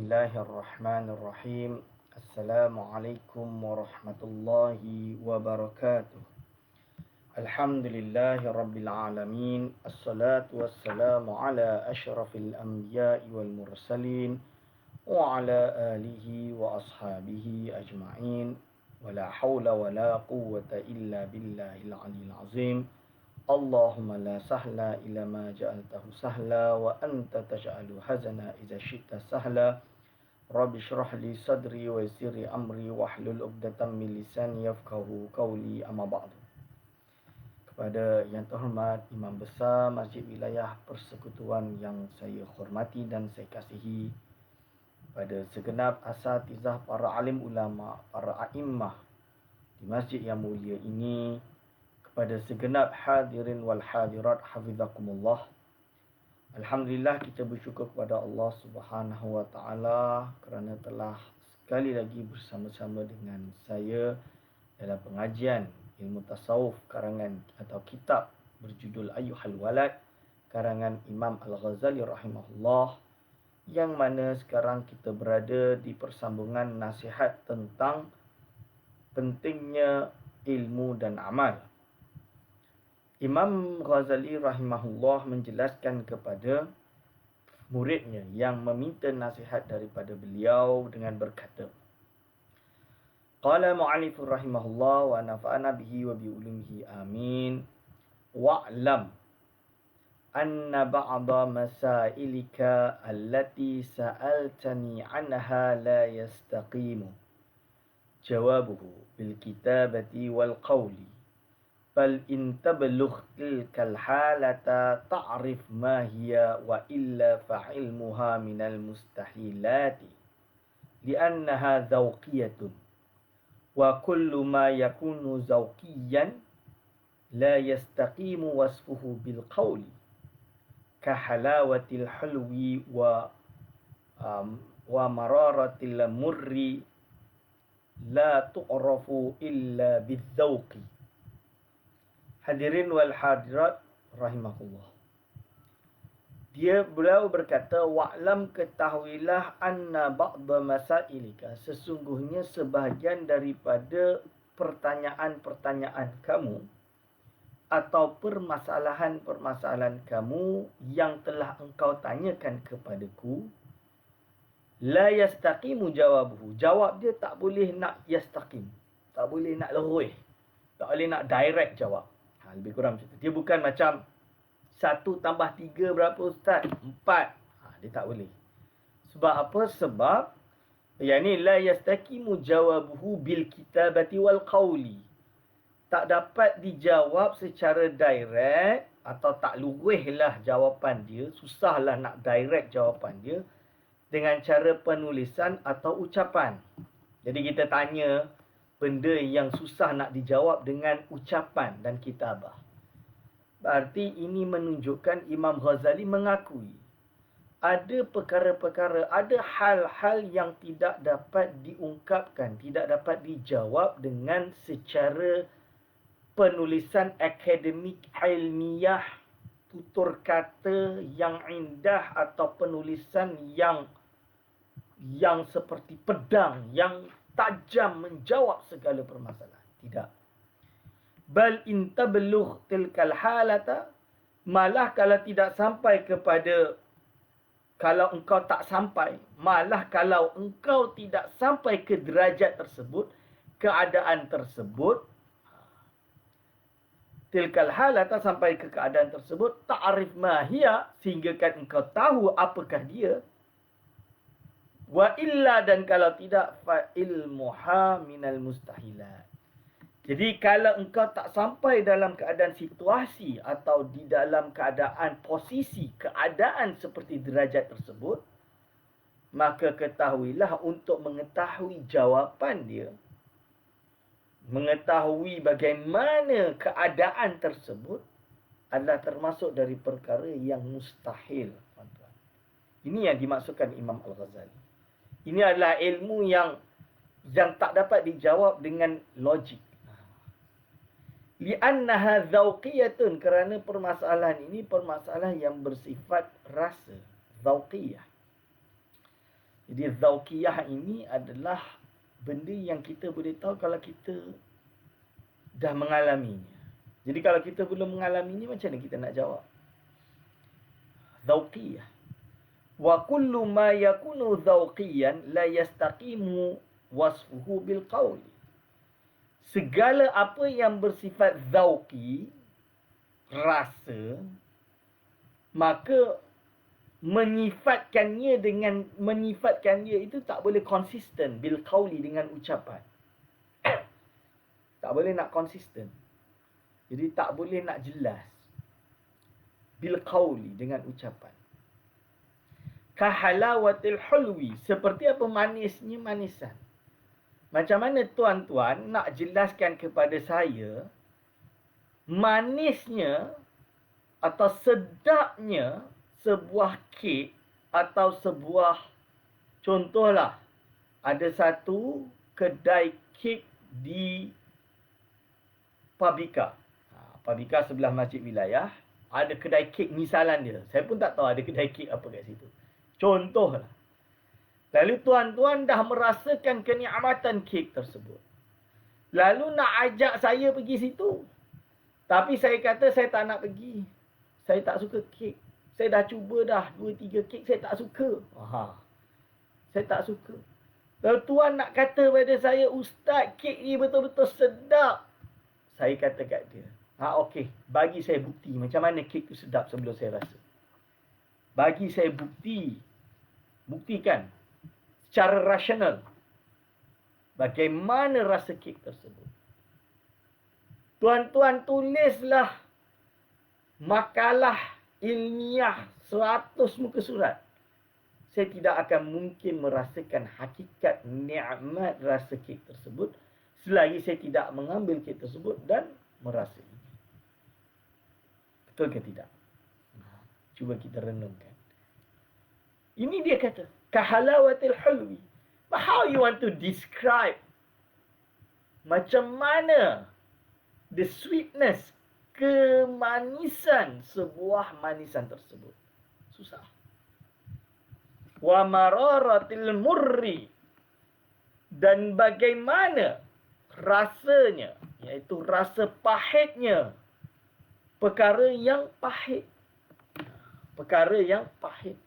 Bismillahirrahmanirrahim. Assalamualaikum warahmatullahi wabarakatuh. Alhamdulillahi rabbil alamin. Assalatu wassalamu ala ashrafil anbiya'i wal mursalin wa ala alihi wa ashabihi ajma'in. Wala hawla wala quwwata illa billahil aliyil azim. Allahumma la sahla illa ma ja'altahu sahla wa anta taj'alu hazana idza syi'ta sahla. Rabbi shrah li sadri wa yassir li amri wahlul 'uqdatam min lisani yafqahu qawli, amma ba'du. Kepada yang terhormat Imam Besar Masjid Wilayah Persekutuan yang saya hormati dan saya kasihi, pada segenap asatizah, para alim ulama, para a'immah di masjid yang mulia ini, pada segenap hadirin wal hadirat hafizakumullah. Alhamdulillah, kita bersyukur kepada Allah Subhanahu wa taala kerana telah sekali lagi bersama-sama dengan saya dalam pengajian ilmu tasawuf karangan atau kitab berjudul Ayyuhal Walad karangan Imam Al-Ghazali rahimahullah, yang mana sekarang kita berada di persambungan nasihat tentang pentingnya ilmu dan amal. Imam Ghazali rahimahullah menjelaskan kepada muridnya yang meminta nasihat daripada beliau dengan berkata, Qala mu'allifur rahimahullah wa nafa'ana bihi wa bi ulumihi amin. Wa'lam anna ba'da masailika allati sa'altani anha la yastaqimu jawabuhu bil kitabati wal qawli. Bal in tablugh tilkal halata ta'rif ma hiya wa illa fa'ilmuha minal mustahilati li'annaha zawqiyatun wa kullu ma yakunu zawqiyan la yastaqimu wasfuhu bil qawli ka halawatil hulwi wa mararatil murri la tu'rafu illa bil zawqi. Hadirin wal hadirat rahimahullah. Beliau berkata, wa'lam, ketahuilah, anna ba'da masailika, sesungguhnya sebahagian daripada pertanyaan-pertanyaan kamu atau permasalahan-permasalahan kamu yang telah engkau tanyakan kepadaku, la yastaqimu jawabuhu, jawab dia tak boleh nak yastaqim, tak boleh nak lurus, tak boleh nak direct jawab. Lebih kurang macam tu. Dia bukan macam 1 tambah 3 berapa ustaz? 4. Dia tak boleh. Sebab apa? Sebab yani la yastaqimu jawabuhu bil kitabati wal qawli. Tak dapat dijawab secara direct atau tak luruhlah jawapan dia, susahlah nak direct jawapan dia dengan cara penulisan atau ucapan. Jadi kita tanya benda yang susah nak dijawab dengan ucapan dan kitabah. Berarti ini menunjukkan Imam Ghazali mengakui ada perkara-perkara, ada hal-hal yang tidak dapat diungkapkan, tidak dapat dijawab dengan secara penulisan akademik ilmiah, tutur kata yang indah atau penulisan yang seperti pedang, yang tajam menjawab segala permasalahan. Tidak. Bal in tablugh tilkal halata, malah kalau tidak sampai kepada, kalau engkau tak sampai, malah kalau engkau tidak sampai ke derajat tersebut, keadaan tersebut, tilkal halata, sampai ke keadaan tersebut, ta'rif ma hiya, sehingga kan engkau tahu apakah dia, wa illa, dan kalau tidak, fa ilmuha minal mustahilat. Jadi kalau engkau tak sampai dalam keadaan situasi atau di dalam keadaan posisi, keadaan seperti derajat tersebut, maka ketahuilah untuk mengetahui jawapan dia, mengetahui bagaimana keadaan tersebut adalah termasuk dari perkara yang mustahil. Ini yang dimaksudkan Imam Al-Ghazali. Ini adalah ilmu yang tak dapat dijawab dengan logik. Li'annaha zawqiyatun, kerana permasalahan ini permasalahan yang bersifat rasa, zawqiyah. Jadi zauqiyah ini adalah benda yang kita boleh tahu kalau kita dah mengalaminya. Jadi kalau kita belum mengalaminya, macam mana kita nak jawab? Zauqiyah. Wa kullu ma yakunu zauqiyan la yastaqimu wasfuhu bil qawl. Segala apa yang bersifat zauqi, rasa, maka menyifatkannya itu tak boleh konsisten bil qauli dengan ucapan. Tak boleh nak konsisten. Jadi tak boleh nak jelas bil qauli dengan ucapan. Kahalawatil hulwi, seperti apa manisnya manisan. Macam mana tuan-tuan nak jelaskan kepada saya manisnya atau sedapnya sebuah kek atau sebuah, contohlah, ada satu kedai kek di Pabika. Pabika sebelah Masjid Wilayah, ada kedai kek misalan dia. Saya pun tak tahu ada kedai kek apa kat situ. Contohlah. Lalu tuan-tuan dah merasakan kenikmatan kek tersebut. Lalu nak ajak saya pergi situ. Tapi saya kata saya tak nak pergi. Saya tak suka kek. Saya dah cuba dah 2-3 kek, saya tak suka. Saya tak suka. Lalu tuan nak kata pada saya, Ustaz, kek ni betul-betul sedap. Saya kata kat dia, okey, bagi saya bukti macam mana kek tu sedap sebelum saya rasa. Bagi saya bukti. Buktikan secara rasional bagaimana rasa kek tersebut. Tuan-tuan tulislah makalah ilmiah 100 muka surat. Saya tidak akan mungkin merasakan hakikat nikmat rasa kek tersebut selagi saya tidak mengambil kek tersebut dan merasai. Betul ke tidak? Cuba kita renungkan. Ini dia kata, kahalawatil hulwi. But how you want to describe macam mana the sweetness, kemanisan sebuah manisan tersebut? Susah. Wa mararatil murri, dan bagaimana rasanya, iaitu rasa pahitnya perkara yang pahit. Perkara yang pahit.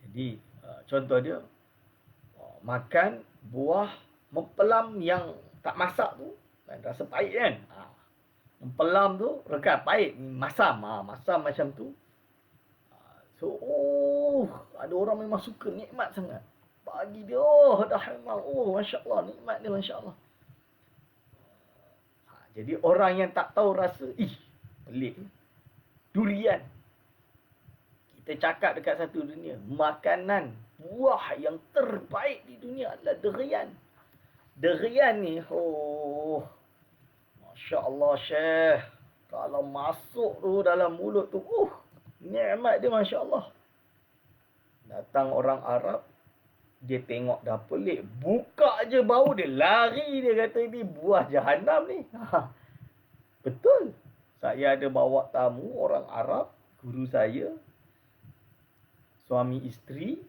Jadi contoh dia, makan buah mempelam yang tak masak tu, rasa pahit kan. Mempelam tu rekat pahit, masam. Masam macam tu. So, ada orang memang suka, nikmat sangat. Bagi dia, dah memang, Masya Allah, nikmat dia, Masya Allah. Jadi orang yang tak tahu rasa, pelik. Durian. Kita cakap dekat satu dunia, makanan, buah yang terbaik di dunia adalah durian. Durian ni, Masya Allah, Syekh. Kalau masuk tu dalam mulut tu, nikmat dia, Masya Allah. Datang orang Arab, dia tengok dah pelik, buka je bau dia, lari, dia kata ini buah jahanam ni. Betul. Saya ada bawa tamu orang Arab, guru saya, suami isteri.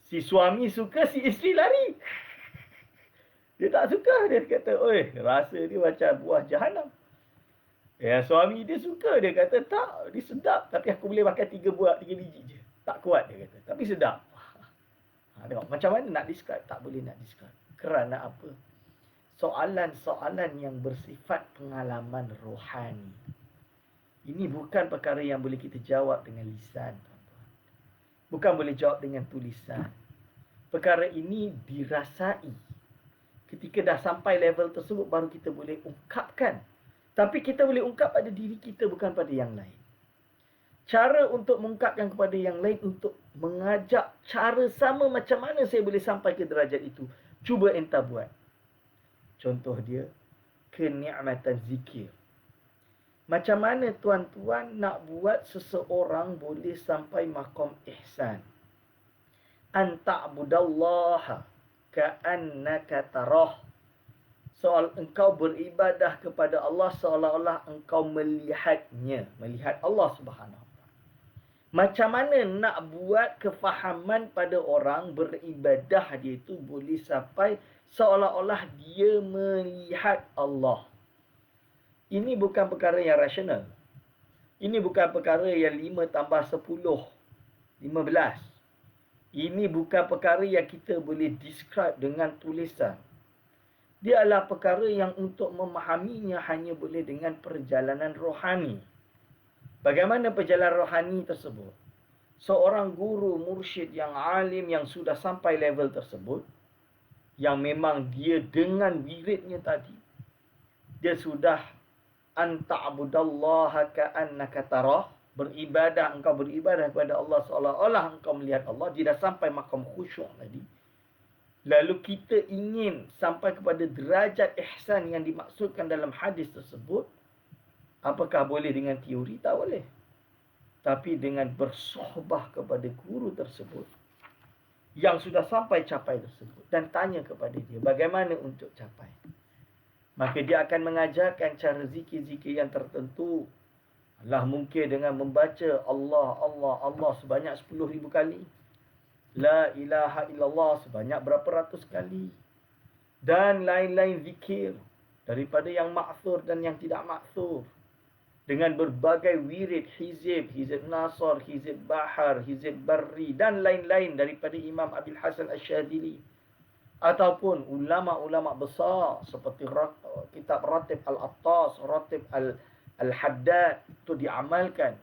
Si suami suka, si isteri lari. Dia tak suka, dia kata, rasa dia macam buah jahanam. Suami dia suka, dia kata, tak, dia sedap, tapi aku boleh makan 3 biji je. Tak kuat, dia kata, tapi sedap. Tengok, macam mana nak describe? Tak boleh nak describe. Kerana apa? Soalan-soalan yang bersifat pengalaman rohani. Ini bukan perkara yang boleh kita jawab dengan lisan, tuan-tuan. Bukan boleh jawab dengan tulisan. Perkara ini dirasai. Ketika dah sampai level tersebut, baru kita boleh ungkapkan. Tapi kita boleh ungkap pada diri kita, bukan pada yang lain. Cara untuk mengungkapkan kepada yang lain, untuk mengajak cara sama macam mana saya boleh sampai ke derajat itu. Cuba entah buat. Contoh dia, kenikmatan zikir. Macam mana tuan-tuan nak buat seseorang boleh sampai maqam ihsan? An ta'budallaha ka'annaka tarah. Soal engkau beribadah kepada Allah seolah-olah engkau melihatnya. Melihat Allah Subhanahu. Macam mana nak buat kefahaman pada orang beribadah dia itu boleh sampai seolah-olah dia melihat Allah. Ini bukan perkara yang rasional. Ini bukan perkara yang 5 tambah 10, 15. Ini bukan perkara yang kita boleh describe dengan tulisan. Dia adalah perkara yang untuk memahaminya hanya boleh dengan perjalanan rohani. Bagaimana perjalanan rohani tersebut? Seorang guru mursyid yang alim yang sudah sampai level tersebut, yang memang dia dengan wiridnya tadi, dia sudah anta'budallaha ka'annaka tarah, engkau beribadah kepada Allah seolah-olah engkau melihat Allah. Dia dah sampai makam khusyuk tadi. Lalu kita ingin sampai kepada derajat ihsan yang dimaksudkan dalam hadis tersebut. Apakah boleh dengan teori? Tak boleh. Tapi dengan bersohbah kepada guru tersebut yang sudah sampai capai tersebut dan tanya kepada dia bagaimana untuk capai. Maka dia akan mengajarkan cara zikir-zikir yang tertentu. Allah mungkin dengan membaca Allah, Allah, Allah sebanyak 10,000 kali. La ilaha illallah sebanyak berapa ratus kali. Dan lain-lain zikir. Daripada yang ma'thur dan yang tidak ma'thur. Dengan berbagai wirid, hizib nasar, hizib bahar, hizib barri dan lain-lain daripada Imam Abil Hasan Asyadzili. Ataupun ulama-ulama besar seperti kitab Ratib Al-Attas, Ratib Al-Haddad itu diamalkan.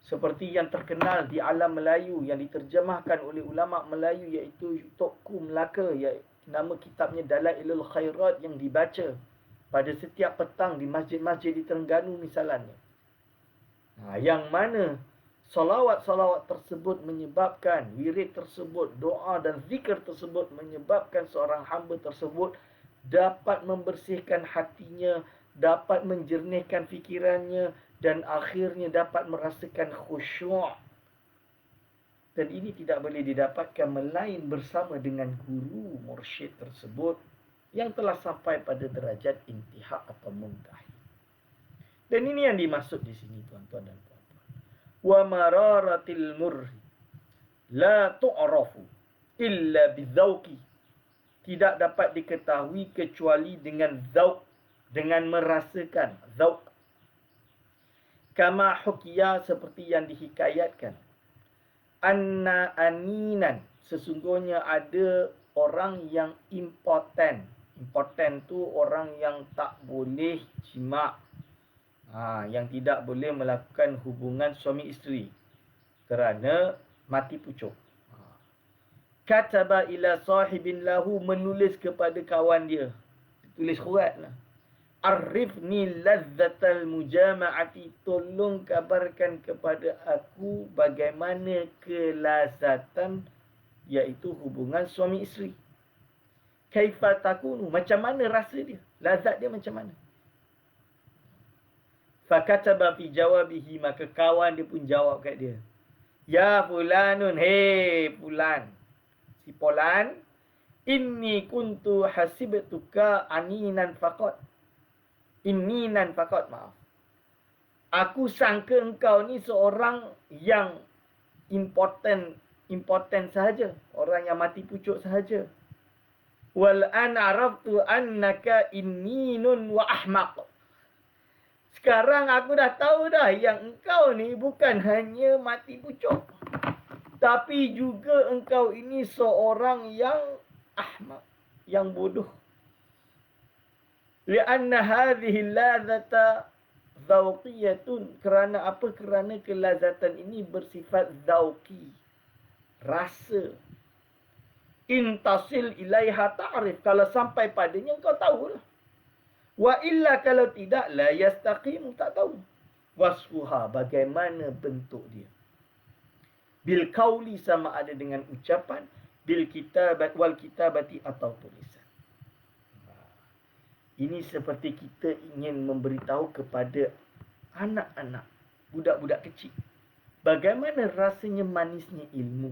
Seperti yang terkenal di alam Melayu yang diterjemahkan oleh ulama Melayu iaitu Tokku Melaka, nama kitabnya Dalailul Khairat yang dibaca pada setiap petang di masjid-masjid di Terengganu misalnya. Yang mana salawat-salawat tersebut menyebabkan, wirid tersebut, doa dan zikir tersebut menyebabkan seorang hamba tersebut dapat membersihkan hatinya, dapat menjernihkan fikirannya dan akhirnya dapat merasakan khusyuk. Dan ini tidak boleh didapatkan melain bersama dengan guru mursyid tersebut yang telah sampai pada derajat intihak atau muntahi. Dan ini yang dimaksud di sini tuan-tuan dan puan-puan. Wa mararatil murri la tu'rafu illa bidzauqi. Tidak dapat diketahui kecuali dengan zauq, dengan merasakan zauq. Kama hukiya seperti yang dihikayatkan. Anna aninan, sesungguhnya ada orang yang impoten. Impoten tu orang yang tak boleh jima'. Yang tidak boleh melakukan hubungan suami isteri kerana mati pucuk. Kataba ila sahibin lahu, menulis kepada kawan dia. Tulis surat lah. Arifni lazzatal mujama'ati, tolong kabarkan kepada aku bagaimana kelazatan iaitu hubungan suami isteri. Kaifa takunu, macam mana rasa dia? Lazat dia macam mana? Fakataba fi jawabihi, maka kawan dia pun jawab kat dia. Ya fulanun, hey fulan. Si Polan, inni kuntu hasibtuka aninan faqat. Inninan faqat, maaf. Aku sangka engkau ni seorang yang impoten sahaja, orang yang mati pucuk sahaja. Wal an araftu annaka inninun wa ahmaq. Sekarang aku dah tahu dah yang engkau ni bukan hanya mati pucuk, tapi juga engkau ini seorang yang ahmaq, yang bodoh. Lianna hadhihi ladzata dzauqiyatun, kerana apa? Kerana kelazatan ini bersifat dzauqi, rasa. Intasil ilaiha ta'rif, kalau sampai padanya kau tahulah. Wa illa, kalau tidak, la yastaqim, tak tahu. Wasfuha, bagaimana bentuk dia. Bil qauli, sama ada dengan ucapan, bil kitabat wal kitabati, atau tulisan. Ini seperti kita ingin memberitahu kepada anak-anak, budak-budak kecil, bagaimana rasanya manisnya ilmu.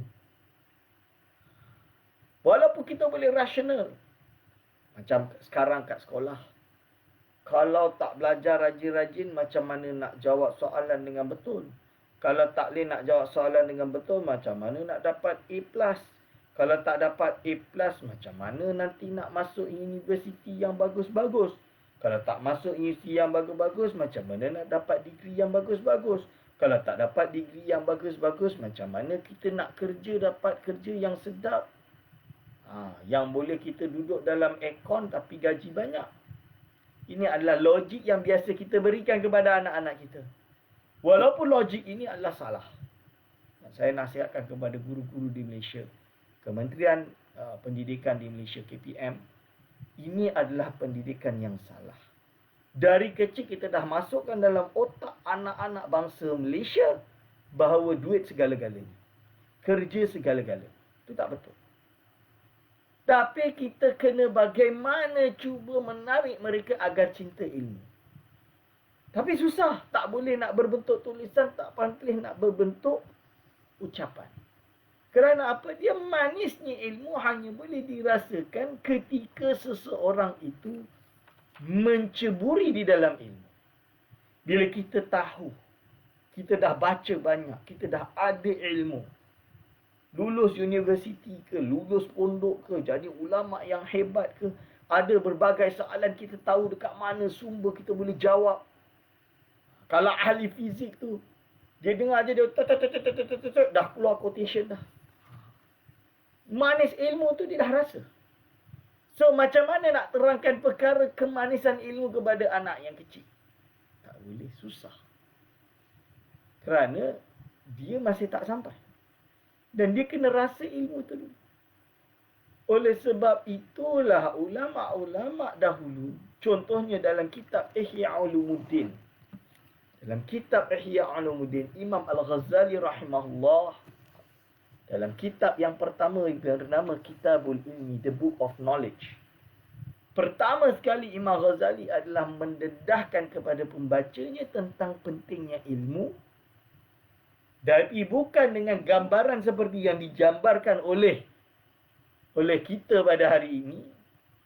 Walaupun kita boleh rasional. Macam sekarang kat sekolah. Kalau tak belajar rajin-rajin, macam mana nak jawab soalan dengan betul? Kalau tak boleh nak jawab soalan dengan betul, macam mana nak dapat A+? Kalau tak dapat A+, macam mana nanti nak masuk universiti yang bagus-bagus? Kalau tak masuk universiti yang bagus-bagus, macam mana nak dapat degree yang bagus-bagus? Kalau tak dapat degree yang bagus-bagus, macam mana kita nak kerja, dapat kerja yang sedap? Yang boleh kita duduk dalam aircon tapi gaji banyak. Ini adalah logik yang biasa kita berikan kepada anak-anak kita. Walaupun logik ini adalah salah. Saya nasihatkan kepada guru-guru di Malaysia, Kementerian Pendidikan di Malaysia, KPM, ini adalah pendidikan yang salah. Dari kecil kita dah masukkan dalam otak anak-anak bangsa Malaysia bahawa duit segala-galanya, kerja segala-galanya. Itu tak betul. Tapi kita kena bagaimana cuba menarik mereka agar cinta ilmu. Tapi susah. Tak boleh nak berbentuk tulisan, tak boleh nak berbentuk ucapan. Kerana apa? Dia manisnya ilmu hanya boleh dirasakan ketika seseorang itu menceburi di dalam ilmu. Bila kita tahu, kita dah baca banyak, kita dah ada ilmu, lulus universiti ke, lulus pondok ke, jadi ulama yang hebat ke, ada berbagai soalan kita tahu dekat mana sumber kita boleh jawab. Kalau ahli fizik tu, dia dengar je dia dah keluar quotation dah. Manis ilmu tu dia dah rasa. So macam mana nak terangkan perkara kemanisan ilmu kepada anak yang kecil? Tak boleh, susah. Kerana dia masih tak sampai. Dan dia kena rasa ilmu tu dulu. Oleh sebab itulah ulama-ulama dahulu, contohnya dalam kitab Ihya Ulumuddin. Dalam kitab Ihya Ulumuddin, Imam Al-Ghazali rahimahullah, dalam kitab yang pertama bernama Kitabul Ilmi, The Book of Knowledge. Pertama sekali Imam Ghazali adalah mendedahkan kepada pembacanya tentang pentingnya ilmu. Tapi bukan dengan gambaran seperti yang digambarkan oleh kita pada hari ini.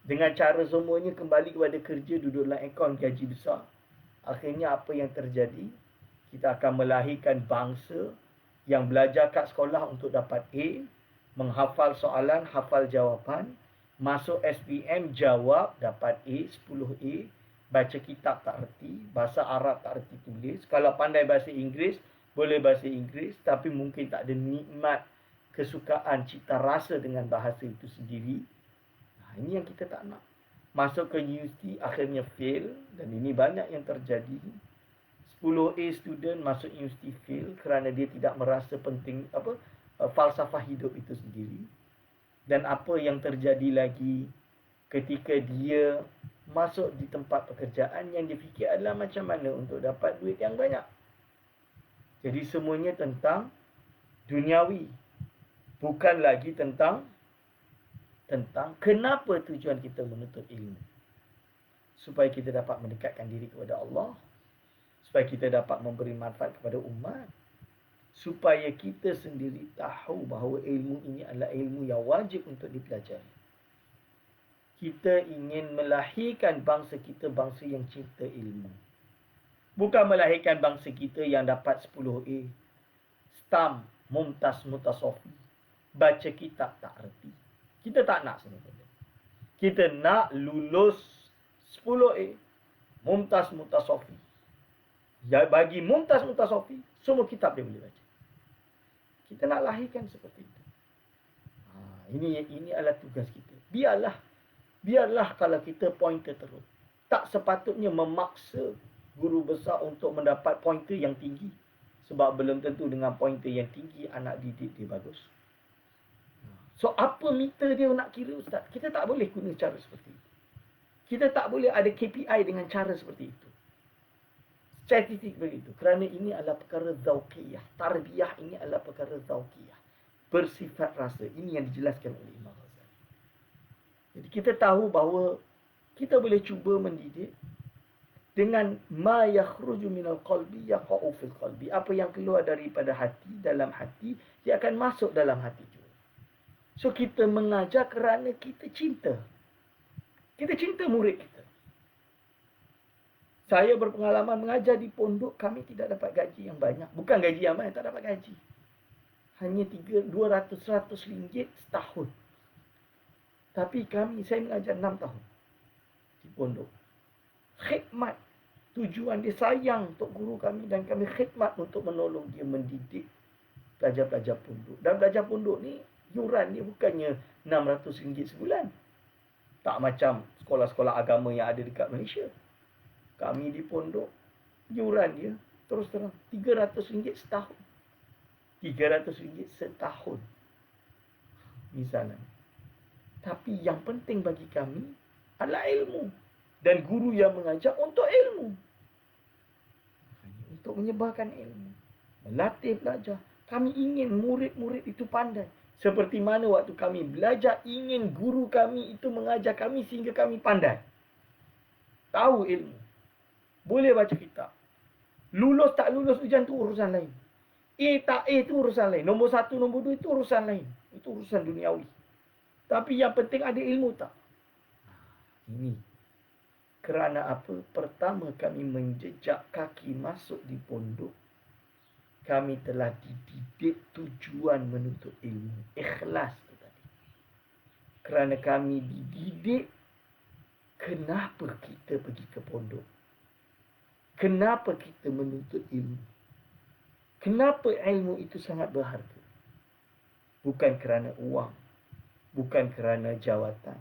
Dengan cara semuanya kembali kepada kerja, duduk dalam aircon, gaji besar. Akhirnya apa yang terjadi? Kita akan melahirkan bangsa yang belajar kat sekolah untuk dapat A, menghafal soalan, hafal jawapan, masuk SPM, jawab, dapat A, 10A, baca kitab tak erti, bahasa Arab tak erti tulis. Kalau pandai bahasa Inggeris, boleh bahasa Inggeris, tapi mungkin tak ada nikmat, kesukaan, cita rasa dengan bahasa itu sendiri. Ini yang kita tak nak. Masuk ke universiti, akhirnya fail, dan ini banyak yang terjadi. 10A student masuk universiti fail kerana dia tidak merasa penting falsafah hidup itu sendiri. Dan apa yang terjadi lagi ketika dia masuk di tempat pekerjaan, yang dia fikir adalah macam mana untuk dapat duit yang banyak. Jadi semuanya tentang duniawi, bukan lagi tentang kenapa tujuan kita menuntut ilmu. Supaya kita dapat mendekatkan diri kepada Allah, supaya kita dapat memberi manfaat kepada umat, supaya kita sendiri tahu bahawa ilmu ini adalah ilmu yang wajib untuk dipelajari. Kita ingin melahirkan bangsa kita bangsa yang cinta ilmu. Bukan melahirkan bangsa kita yang dapat 10A, stam, mumtaz, mutasofi, baca kitab tak erti. Kita tak nak sebenarnya. Kita nak lulus 10A, mumtaz, mutasofi. Ya, bagi mumtaz, mutasofi, semua kitab dia boleh baca. Kita nak lahirkan seperti itu. Ini adalah tugas kita. Biarlah kalau kita pointer terus. Tak sepatutnya memaksa guru besar untuk mendapat pointer yang tinggi. Sebab belum tentu dengan pointer yang tinggi anak didik dia bagus. So apa meter dia nak kira, Ustaz? Kita tak boleh guna cara seperti itu. Kita tak boleh ada KPI dengan cara seperti itu. Statistik begitu. Kerana ini adalah perkara zauqiyah. Tarbiyah ini adalah perkara zauqiyah. Bersifat rasa. Ini yang dijelaskan oleh Imam Ghazali. Jadi kita tahu bahawa kita boleh cuba mendidik dengan ma yakhruju minal qalbi yaqa'u fil qalbi. Apa yang keluar daripada hati, dalam hati, dia akan masuk dalam hati juga. So kita mengajar kerana kita cinta. Kita cinta murid kita. Saya berpengalaman mengajar di pondok, kami tidak dapat gaji yang banyak. Bukan gaji yang banyak, tak dapat gaji. Hanya 200-100 ringgit setahun. Tapi saya mengajar 6 tahun di pondok. Khidmat. Tujuan dia sayang untuk guru kami dan kami khidmat untuk menolong dia mendidik pelajar-pelajar pondok. Dan pelajar pondok ni, yuran dia bukannya RM600 sebulan. Tak macam sekolah-sekolah agama yang ada dekat Malaysia. Kami di pondok, yuran dia terus terang RM300 setahun. RM300 setahun. Misalnya. Tapi yang penting bagi kami adalah ilmu. Dan guru yang mengajar untuk ilmu. Untuk menyebarkan ilmu. Melatih belajar. Kami ingin murid-murid itu pandai. Seperti mana waktu kami belajar, ingin guru kami itu mengajar kami sehingga kami pandai. Tahu ilmu. Boleh baca kitab. Lulus tak lulus ujian tu urusan lain. A tak A tu urusan lain. Nombor 1, nombor 2 itu urusan lain. Itu urusan duniawi. Tapi yang penting ada ilmu tak? Ini. Kerana apa? Pertama kami menjejak kaki masuk di pondok. Kami telah dididik tujuan menuntut ilmu. Ikhlas tu tadi. Kerana kami dididik, kenapa kita pergi ke pondok? Kenapa kita menuntut ilmu? Kenapa ilmu itu sangat berharga? Bukan kerana uang. Bukan kerana jawatan.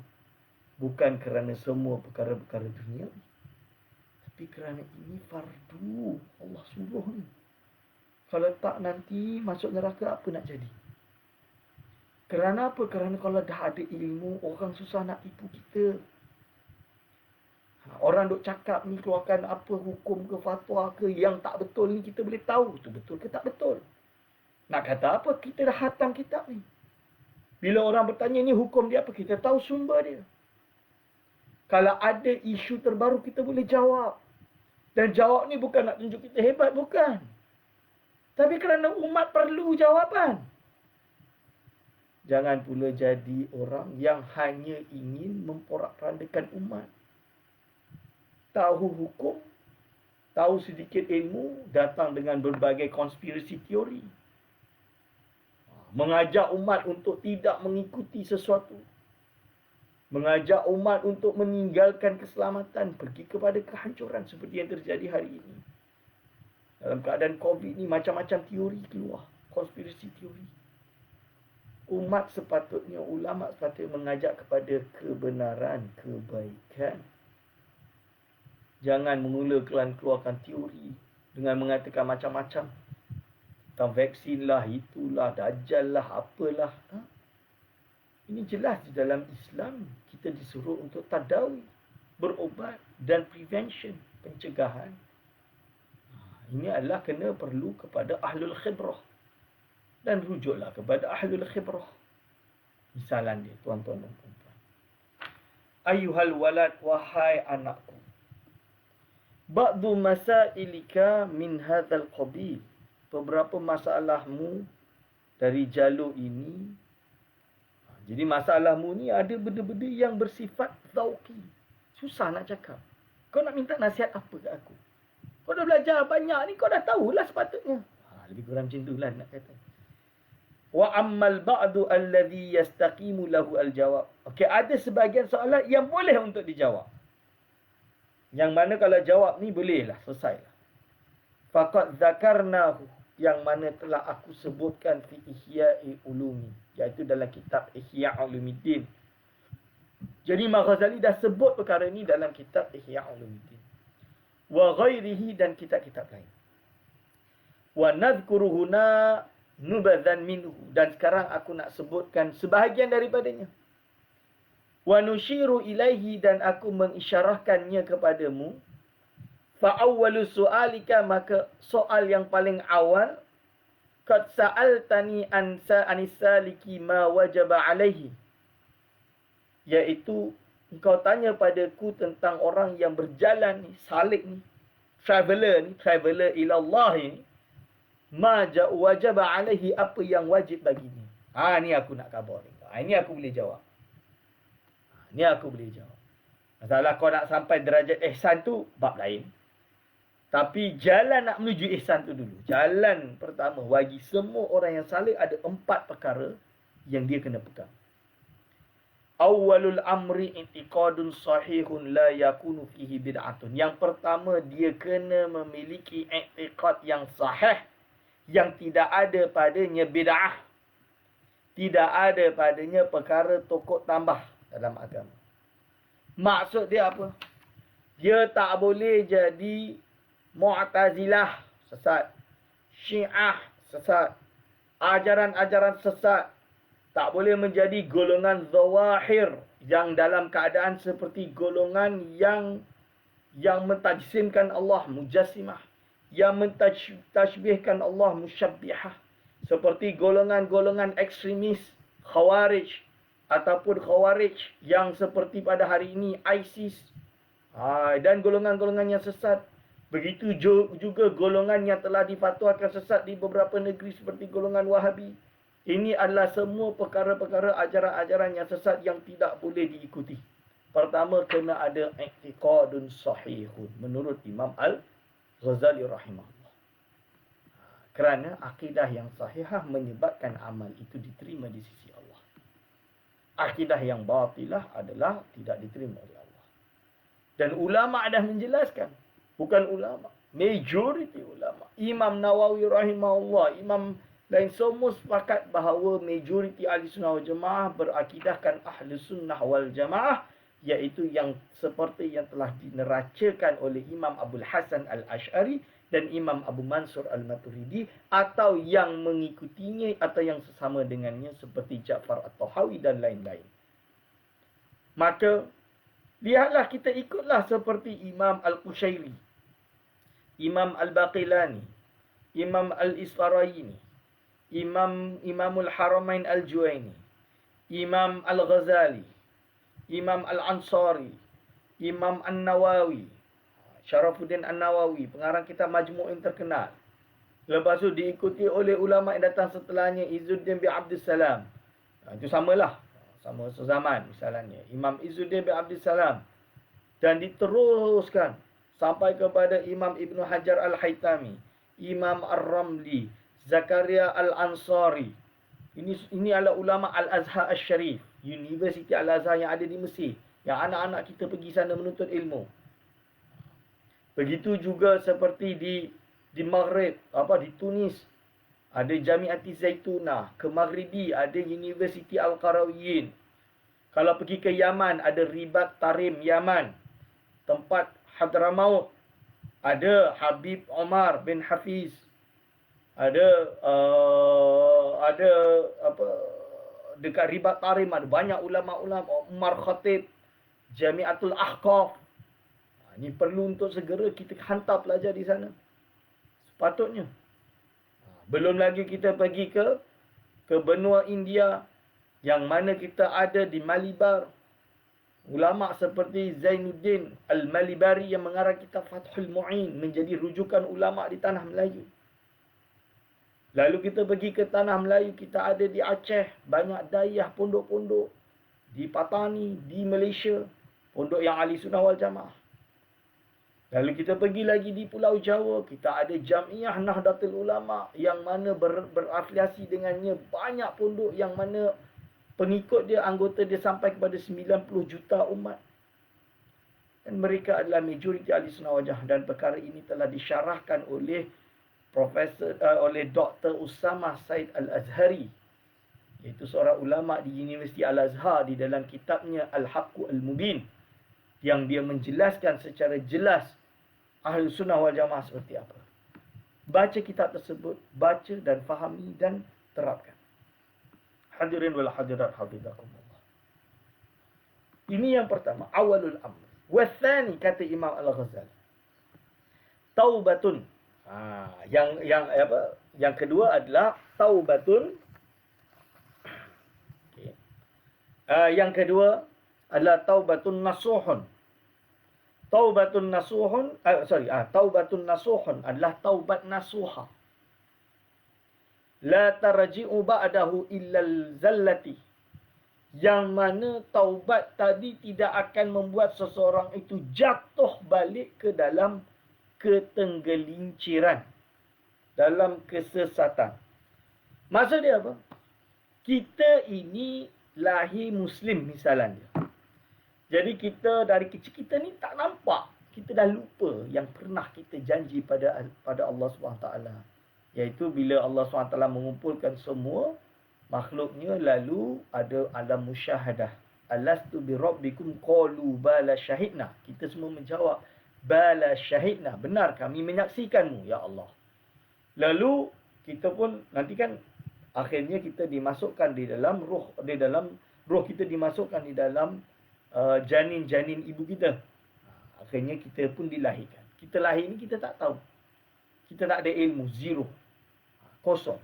Bukan kerana semua perkara-perkara dunia. Tapi kerana ini fardu. Allah suruh ni. Kalau tak nanti masuk neraka apa nak jadi? Kerana apa? Kerana kalau dah ada ilmu, orang susah nak tipu kita. Orang duk cakap ni keluarkan apa hukum ke fatwa ke yang tak betul ni kita boleh tahu tu betul ke tak betul. Nak kata apa? Kita dah hatam kitab ni. Bila orang bertanya ni hukum dia apa, kita tahu sumber dia. Kalau ada isu terbaru kita boleh jawab. Dan jawab ni bukan nak tunjuk kita hebat, bukan. Tapi kerana umat perlu jawapan. Jangan pula jadi orang yang hanya ingin memporak-porandakan umat. Tahu hukum, tahu sedikit ilmu, datang dengan berbagai konspirasi teori. Mengajak umat untuk tidak mengikuti sesuatu. Mengajak umat untuk meninggalkan keselamatan, pergi kepada kehancuran seperti yang terjadi hari ini. Dalam keadaan COVID ni macam-macam teori keluar, konspirasi teori. Umat sepatutnya, ulama sepatutnya mengajak kepada kebenaran, kebaikan. Jangan mengmula keluarkan teori dengan mengatakan macam-macam. Tentang vaksin lah, itulah, dajjal lah, apalah. Ini jelas di dalam Islam. Kita disuruh untuk tadawi, berobat dan prevention, pencegahan. Ini adalah kena perlu kepada ahlul khibrah. Dan rujuklah kepada ahlul khibrah. Misalan dia, tuan-tuan dan puan-puan. Ayuhal walad, wahai anakku. Ba'du masailika min hadzal qabil. Beberapa masalahmu dari jalur ini. Jadi masalahmu ni ada benda-benda yang bersifat zauqi. Susah nak cakap. Kau nak minta nasihat apa ke aku? Kau dah belajar banyak ni, kau dah tahulah sepatutnya. Lebih kurang macam itulah nak kata. Wa ammal ba'du alladhi yastaqimu lahu al-jawab. Okey, ada sebahagian soalan yang boleh untuk dijawab. Yang mana kalau jawab ni bolehlah, selesailah. Faqad zakarnahu, yang mana telah aku sebutkan fi Ihya'i Ulumi, iaitu dalam kitab Ihya' Ulumuddin. Jadi Imam Ghazali dah sebut perkara ini dalam kitab Ihya' Ulumuddin. Wa ghairihi, dan kitab-kitab lain. Wa nadhkuru huna nubadhan minhu, dan sekarang aku nak sebutkan sebahagian daripadanya. Wa nushiru ilaihi, dan aku mengisyarahkannya kepadamu. Fa awwalu su'alika, maka soal yang paling awal, qad sa'altani an sa'anisaliki ma wajaba alaihi, iaitu engkau tanya padaku tentang orang yang berjalan ni, salik ni, traveler ilallah ni, ma wajaba alaihi, apa yang wajib baginya. Ni aku nak khabar ni. Ini aku boleh jawab. Ni aku boleh jawab. Masalah kau nak sampai derajat ihsan tu bab lain. Tapi jalan nak menuju ihsan tu dulu. Jalan pertama bagi semua orang yang saleh ada 4 perkara yang dia kena pegang. Awwalul amri intiqadun sahihun la yakunu fihi bid'atun. Yang pertama, dia kena memiliki i'tiqad yang sahih, yang tidak ada padanya bid'ah. Tidak ada padanya perkara tokok tambah dalam agama. Maksud dia apa? Dia tak boleh jadi Mu'tazilah, sesat. Syiah, sesat. Ajaran-ajaran sesat. Tak boleh menjadi golongan zawahir yang dalam keadaan seperti golongan yang mentajsimkan Allah, mujassimah. Yang mentashbihkan Allah, musyabbihah. Seperti golongan-golongan ekstremis, khawarij. Ataupun khawarij yang seperti pada hari ini, ISIS. Dan golongan-golongan yang sesat. Begitu juga golongan yang telah difatwakan sesat di beberapa negeri seperti golongan Wahabi. Ini adalah semua perkara-perkara ajaran-ajaran yang sesat yang tidak boleh diikuti. Pertama, kena ada i'tiqadun sahihun menurut Imam Al-Ghazali rahimahullah. Kerana akidah yang sahihah menyebabkan amal itu diterima di sisi Allah. Akidah yang batilah adalah tidak diterima oleh Allah. Dan ulama dah menjelaskan. Bukan ulama. Majoriti ulama. Imam Nawawi rahimahullah. Imam lain semua sepakat bahawa majoriti ahli sunnah wal jamaah berakidahkan ahli sunnah wal jamaah, iaitu yang seperti yang telah dineracakan oleh Imam Abul Hasan Al-Ash'ari dan Imam Abu Mansur Al-Maturidi, atau yang mengikutinya atau yang sesama dengannya seperti Ja'far At-Tahawi dan lain-lain. Maka lihatlah, kita ikutlah seperti Imam Al-Qushairi, Imam Al-Baqilani, Imam Al-Isfaraini, Imamul Haramain Al-Juwaini, Imam Al-Ghazali, Imam Al-Ansari, Imam An-Nawawi, Syarafuddin An-Nawawi, pengarang kitab Majmu' yang terkenal. Lepas tu diikuti oleh ulama yang datang setelahnya, Izzuddin bin Abdul Salam. Itu samalah, sama sezaman misalnya. Imam Izzuddin bin Abdul Salam. Dan diteruskan sampai kepada Imam Ibn Hajar Al-Haytami, Imam Ar-Ramli, Zakaria Al-Ansari. Ini adalah ulama Al-Azhar Al-Sharif, Universiti Al-Azhar yang ada di Mesir, yang anak-anak kita pergi sana menuntut ilmu. Begitu juga seperti di Maghrib, di Tunis ada Jami'ati Zaitunah, ke Maghribi ada Universiti Al-Qarawiyyin. Kalau pergi ke Yaman ada Ribat Tarim Yaman, tempat Hadramaut ada Habib Omar bin Hafiz. Ada dekat Ribat Tarim ada banyak ulama-ulama, Umar Khatib, Jami'atul Ahqaf. Ini perlu untuk segera kita hantar pelajar di sana. Sepatutnya. Belum lagi kita pergi ke benua India, yang mana kita ada di Malibar. Ulama seperti Zainuddin Al-Malibari yang mengarang kitab Fathul Mu'in menjadi rujukan ulama di tanah Melayu. Lalu kita pergi ke tanah Melayu, kita ada di Aceh, banyak dayah pondok-pondok. Di Patani, di Malaysia, pondok yang ahli sunnah wal jamaah. Lalu kita pergi lagi di Pulau Jawa, kita ada Jamiah Nahdlatul Ulama yang mana berafiliasi dengannya banyak pondok yang mana pengikut dia, anggota dia sampai kepada 90 juta umat. Dan mereka adalah majoriti ahli sunnah wal jamaah, dan perkara ini telah disyarahkan oleh oleh Dr. Usama Said Al-Azhari, iaitu seorang ulama di Universiti Al-Azhar, di dalam kitabnya Al-Haqqu Al-Mubin, yang dia menjelaskan secara jelas ahli sunnah wal jamaah seperti apa. Baca kitab tersebut, baca dan fahami dan terapkan. Hadirin wal hadirat hafizakumullah. Ini yang pertama, awalul amr. Wathani, kata Imam Al-Ghazali, taubatun. Yang kedua adalah taubatun. Yang kedua adalah taubatun nasuhun. Taubatun nasuhun adalah taubat nasuha. La tarji'u ba'dahu illal zallati. Yang mana taubat tadi tidak akan membuat seseorang itu jatuh balik ke dalam ketenggelinciran, dalam kesesatan. Maksud dia apa? Kita ini lahir Muslim misalnya. Jadi kita dari kecil kita ni tak nampak. Kita dah lupa yang pernah kita janji pada Allah SWT. Iaitu bila Allah SWT mengumpulkan semua makhluknya, lalu ada alam musyahadah. Alastu bi rabbikum qalu bala syahidna. Kita semua menjawab bala syahidna. Benar kami menyaksikanmu ya Allah. Lalu kita pun nanti kan akhirnya kita dimasukkan di dalam roh kita dimasukkan di dalam janin-janin ibu kita. Akhirnya kita pun dilahirkan. Kita lahir ni kita tak tahu. Kita tak ada ilmu, zero. Kosong.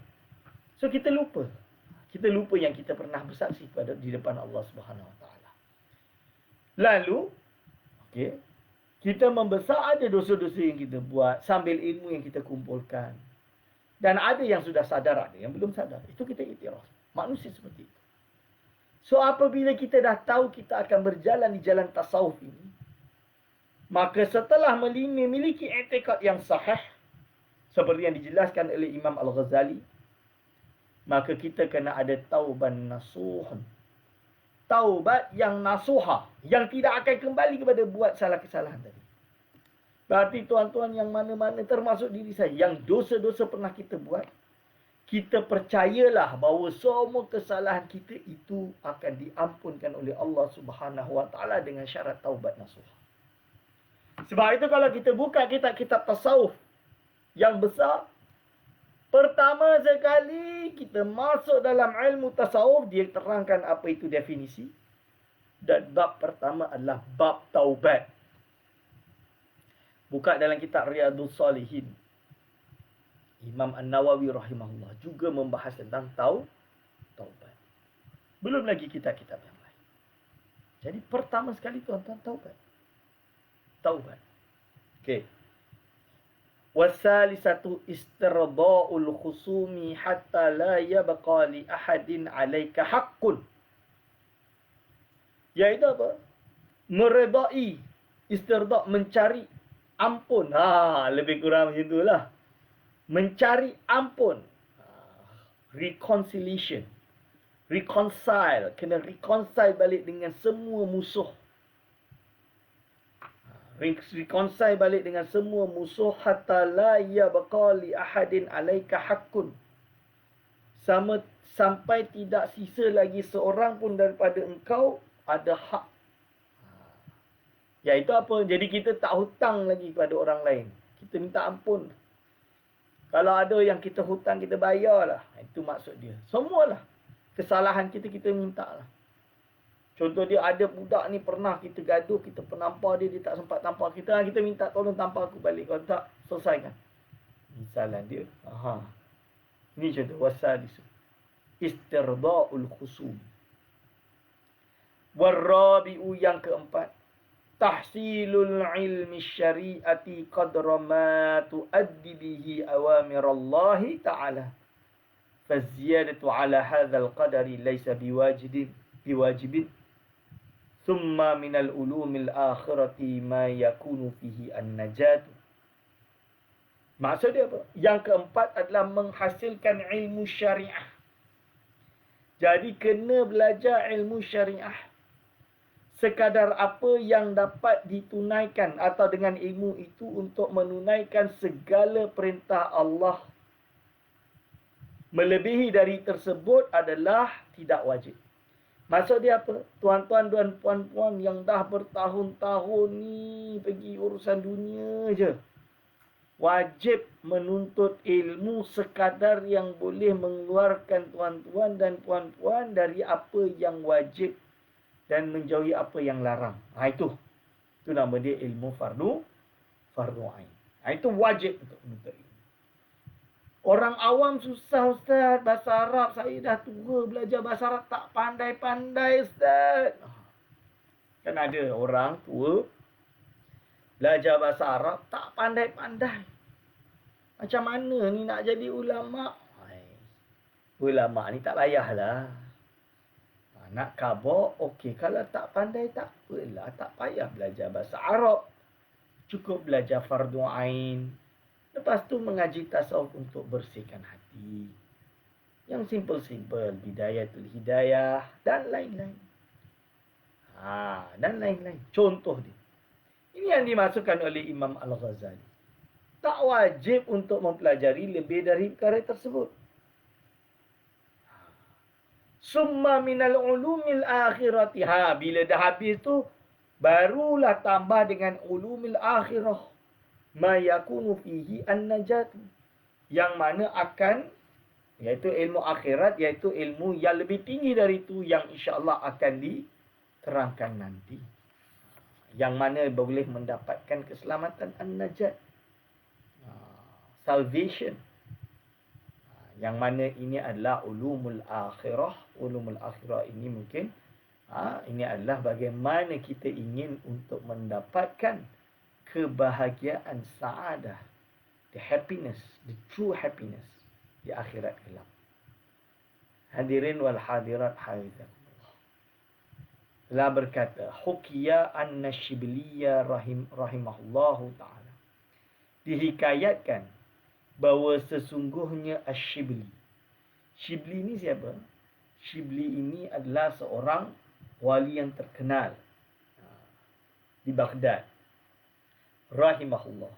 So kita lupa. Kita lupa yang kita pernah bersaksi di depan Allah Subhanahu Wa Taala. Lalu, okey, kita membesar, ada dosa-dosa yang kita buat sambil ilmu yang kita kumpulkan. Dan ada yang sudah sadar, ada yang belum sadar. Itu kita iktiraf. Manusia seperti itu. So apabila kita dah tahu kita akan berjalan di jalan tasawuf ini, maka setelah memiliki i'tikad yang sahih, seperti yang dijelaskan oleh Imam Al-Ghazali, maka kita kena ada tauban nasuhan. Taubat yang nasuha, yang tidak akan kembali kepada buat salah kesalahan tadi. Berarti tuan-tuan yang mana-mana termasuk diri saya, yang dosa-dosa pernah kita buat, kita percayalah bahawa semua kesalahan kita itu akan diampunkan oleh Allah Subhanahu Wa Taala dengan syarat taubat nasuha. Sebab itu kalau kita buka kitab-kitab tasawuf yang besar, pertama sekali kita masuk dalam ilmu tasawuf, dia terangkan apa itu definisi. Dan bab pertama adalah bab taubat. Buka dalam kitab Riyadhus Salihin. Imam An-Nawawi rahimahullah juga membahas tentang taubat. Belum lagi kitab-kitab yang lain. Jadi pertama sekali tuan-tuan taubat. Taubat. Okey. Wasalisatu istirda'ul khusumi hatta la yabqa li ahadin 'alaika haqqun. Iaitu apa? Meredai, istirda', mencari ampun. Lebih kurang macam itulah. Mencari ampun. Reconciliation. Reconcile. Kena reconcile balik dengan semua musuh. Reconcile balik dengan semua musuh hatta la yabqa li ahadin 'alaika haqqun. Sampai tidak sisa lagi seorang pun daripada engkau ada hak. Iaitu apa? Jadi kita tak hutang lagi kepada orang lain. Kita minta ampun. Kalau ada yang kita hutang, kita bayarlah. Itu maksud dia. Semualah kesalahan kita minta lah. Contoh dia, ada budak ni pernah kita gaduh, kita penampar dia tak sempat tampar kita. Kita minta tolong tampar aku balik. Kalau tak, selesaikan. Misalan dia. Ini contoh wasalisu. Istirda'ul khusum. Warrabi'u, yang keempat. Tahsilul ilmi syari'ati qadra ma tuaddi bihi awamirallahi ta'ala. Faziyadatu ala hadzal qadari laysa biwajibin. Thumma minal ulumil akhirati ma yakunu fihi an-najat. Maksud dia apa? Yang keempat adalah menghasilkan ilmu syariah. Jadi kena belajar ilmu syariah. Sekadar apa yang dapat ditunaikan atau dengan ilmu itu untuk menunaikan segala perintah Allah. Melebihi dari tersebut adalah tidak wajib. Maksud dia apa? Tuan-tuan dan puan-puan yang dah bertahun-tahun ni pergi urusan dunia je. Wajib menuntut ilmu sekadar yang boleh mengeluarkan tuan-tuan dan puan-puan dari apa yang wajib dan menjauhi apa yang larang. Itu nama dia ilmu fardu ain. Itu wajib untuk menuntut ilmu. Orang awam susah, Ustaz. Bahasa Arab, saya dah tua belajar bahasa Arab, tak pandai-pandai, Ustaz. Kan ada orang tua belajar bahasa Arab, tak pandai-pandai. Macam mana ni nak jadi ulama'? Ulama' ni tak payahlah. Nak khabar, okey. Kalau tak pandai, tak apalah. Tak payah belajar bahasa Arab. Cukup belajar fardu ain. Lepas tu mengaji tasawuf untuk bersihkan hati. Yang simple-simple. Bidayatul hidayah. Dan lain-lain. Dan lain-lain. Contoh dia. Ini yang dimasukkan oleh Imam Al-Ghazali. Tak wajib untuk mempelajari lebih dari perkara tersebut. Summa minal ulumil akhirati. Bila dah habis tu, barulah tambah dengan ulumil akhirah. Ma yakunu fihi an-najat. Yang mana akan, iaitu ilmu akhirat, iaitu ilmu yang lebih tinggi dari itu, yang insya-Allah akan diterangkan nanti. Yang mana boleh mendapatkan keselamatan an-najat. Salvation. Yang mana ini adalah ulumul akhirah. Ulumul akhirah ini mungkin ini adalah bagaimana kita ingin untuk mendapatkan kebahagiaan, sa'adah, the happiness, the true happiness di akhirat kelak. Hadirin wal hadirat hafizakumullah. Telah berkata Hukiya an-Nashibliyya rahimahullahu ta'ala. Dihikayatkan bahawa sesungguhnya Ash-Shibli. Shibli ni siapa? Shibli ini adalah seorang wali yang terkenal di Baghdad. Rahimahullah.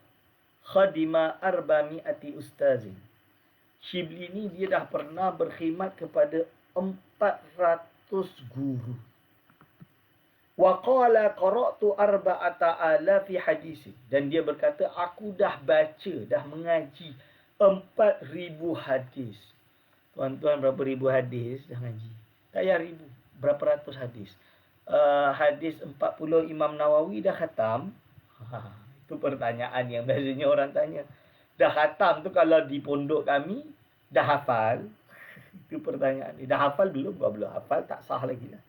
Khadima 400 ustazin. Shibli ini dia dah pernah berkhidmat kepada 400 guru. Wa qala qara'tu 4,000 hadis. Dan dia berkata, aku dah baca, dah mengaji 4,000 hadis. Tuan-tuan, berapa ribu hadis dah ngaji? Tak payah ribu. Berapa ratus hadis? Hadis 40 Imam Nawawi dah khatam. Itu pertanyaan yang biasanya orang tanya. Dah khatam tu kalau di pondok kami, dah hafal? Itu pertanyaan. Dah hafal belum? Belum hafal, tak sah lagi lah.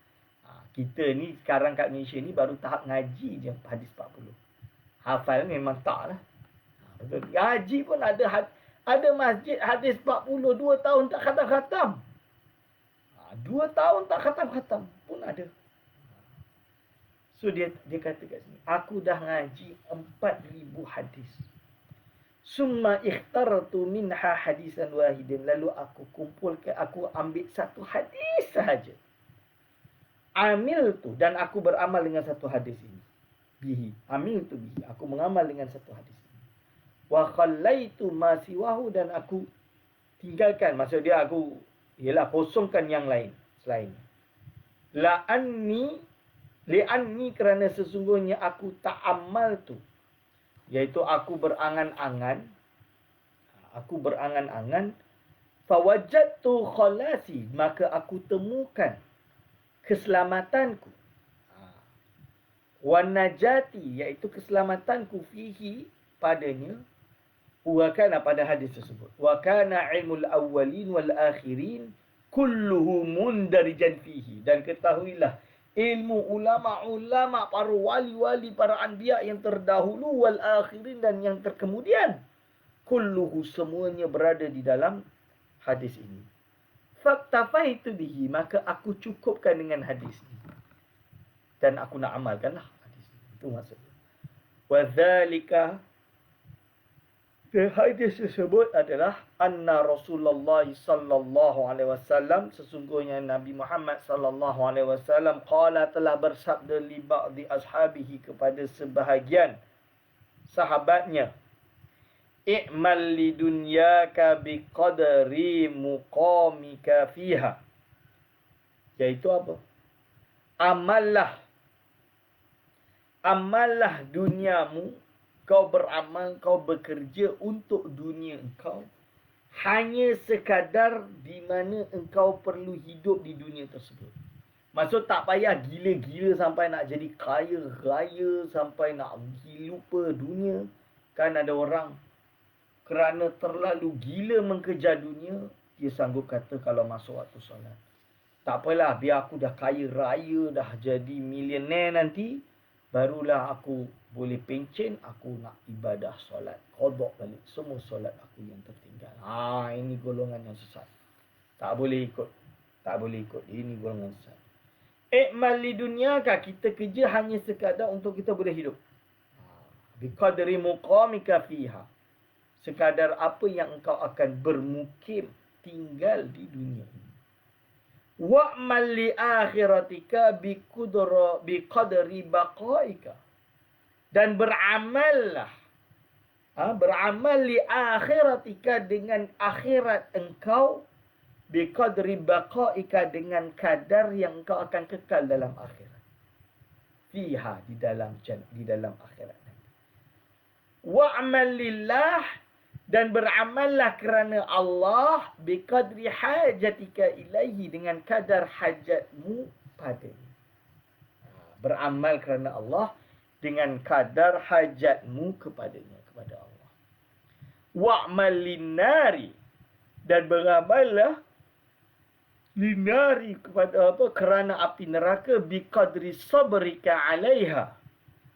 Kita ni sekarang kat Malaysia ni baru tahap ngaji je hadis 40. Hafal memang tak lah. Betul. Ngaji pun ada masjid hadis 40, 2 tahun tak khatam-khatam. 2 tahun tak khatam-khatam pun ada. So dia kata kat sini, aku dah ngaji 4,000 hadis. Summa ikhtartu minha hadisan wahidin. Lalu aku kumpulkan, aku ambil satu hadis sahaja. Amil tu, dan aku beramal dengan satu hadis ini. Bihi. Amil tu bihi. Aku mengamal dengan satu hadis ini. Wa khallaitu ma siwahu, dan aku tinggalkan. Maksud dia aku, ialah kosongkan yang lain. Selain. Li'anni kerana sesungguhnya aku ta'amal tu. Iaitu aku berangan-angan. Fawajadtu khalasi. Maka aku temukan keselamatanku. Wan najati, iaitu keselamatanku fihi, padanya. Wa kana, pada hadis tersebut. Wa kana ilmul awwalin wal akhirin kulluhu mundarijan fihi. Dan ketahuilah, ilmu ulama-ulama, para wali-wali, para anbiya yang terdahulu, wal akhirin, dan yang terkemudian, kulluhu, semuanya berada di dalam hadis ini. Faktafaitu bihi, maka aku cukupkan dengan hadis ini. Dan aku nak amalkanlah hadis ini. Itu maksudnya. Wa dzalika, hadis tersebut adalah anna Rasulullah sallallahu alaihi wasallam, sesungguhnya Nabi Muhammad sallallahu alaihi wasallam qala, telah bersabda li ba'di ashabihi, kepada sebahagian sahabatnya, i'mal li dunyaka biqadri muqamika fiha. Iaitu apa? Amallah duniamu. Kau beramal, kau bekerja untuk dunia engkau hanya sekadar di mana engkau perlu hidup di dunia tersebut. Maksud tak payah gila-gila sampai nak jadi kaya raya, sampai nak lupa dunia. Kan ada orang kerana terlalu gila mengejar dunia, dia sanggup kata kalau masuk waktu solat, tak apalah, biar aku dah kaya raya, dah jadi milioner nanti, barulah aku boleh pencen, aku nak ibadah solat. Qadha balik semua solat aku yang tertinggal. Ini golongan yang sesat. Tak boleh ikut. Ini golongan sesat. I'mal li dunyaka, kita kerja hanya sekadar untuk kita boleh hidup. Biqadri muqamika fiha. Sekadar apa yang engkau akan bermukim tinggal di dunia ini. Wa'mal li akhiratika biqadri baqaika. Dan beramallah. Beramal li akhiratika dengan akhirat engkau. Biqadri baqaika dengan kadar yang engkau akan kekal dalam akhirat. Fiha, di dalam akhirat nanti. Wa'mal lillah, dan beramallah kerana Allah, biqadri hajatika ilaihi, dengan kadar hajatmu padanya. Beramal kerana Allah dengan kadar hajatmu kepada Allah. Wa'mal linnari, dan beramallah linari, kepada apa? Kerana api neraka, biqadri sabrika 'alaiha,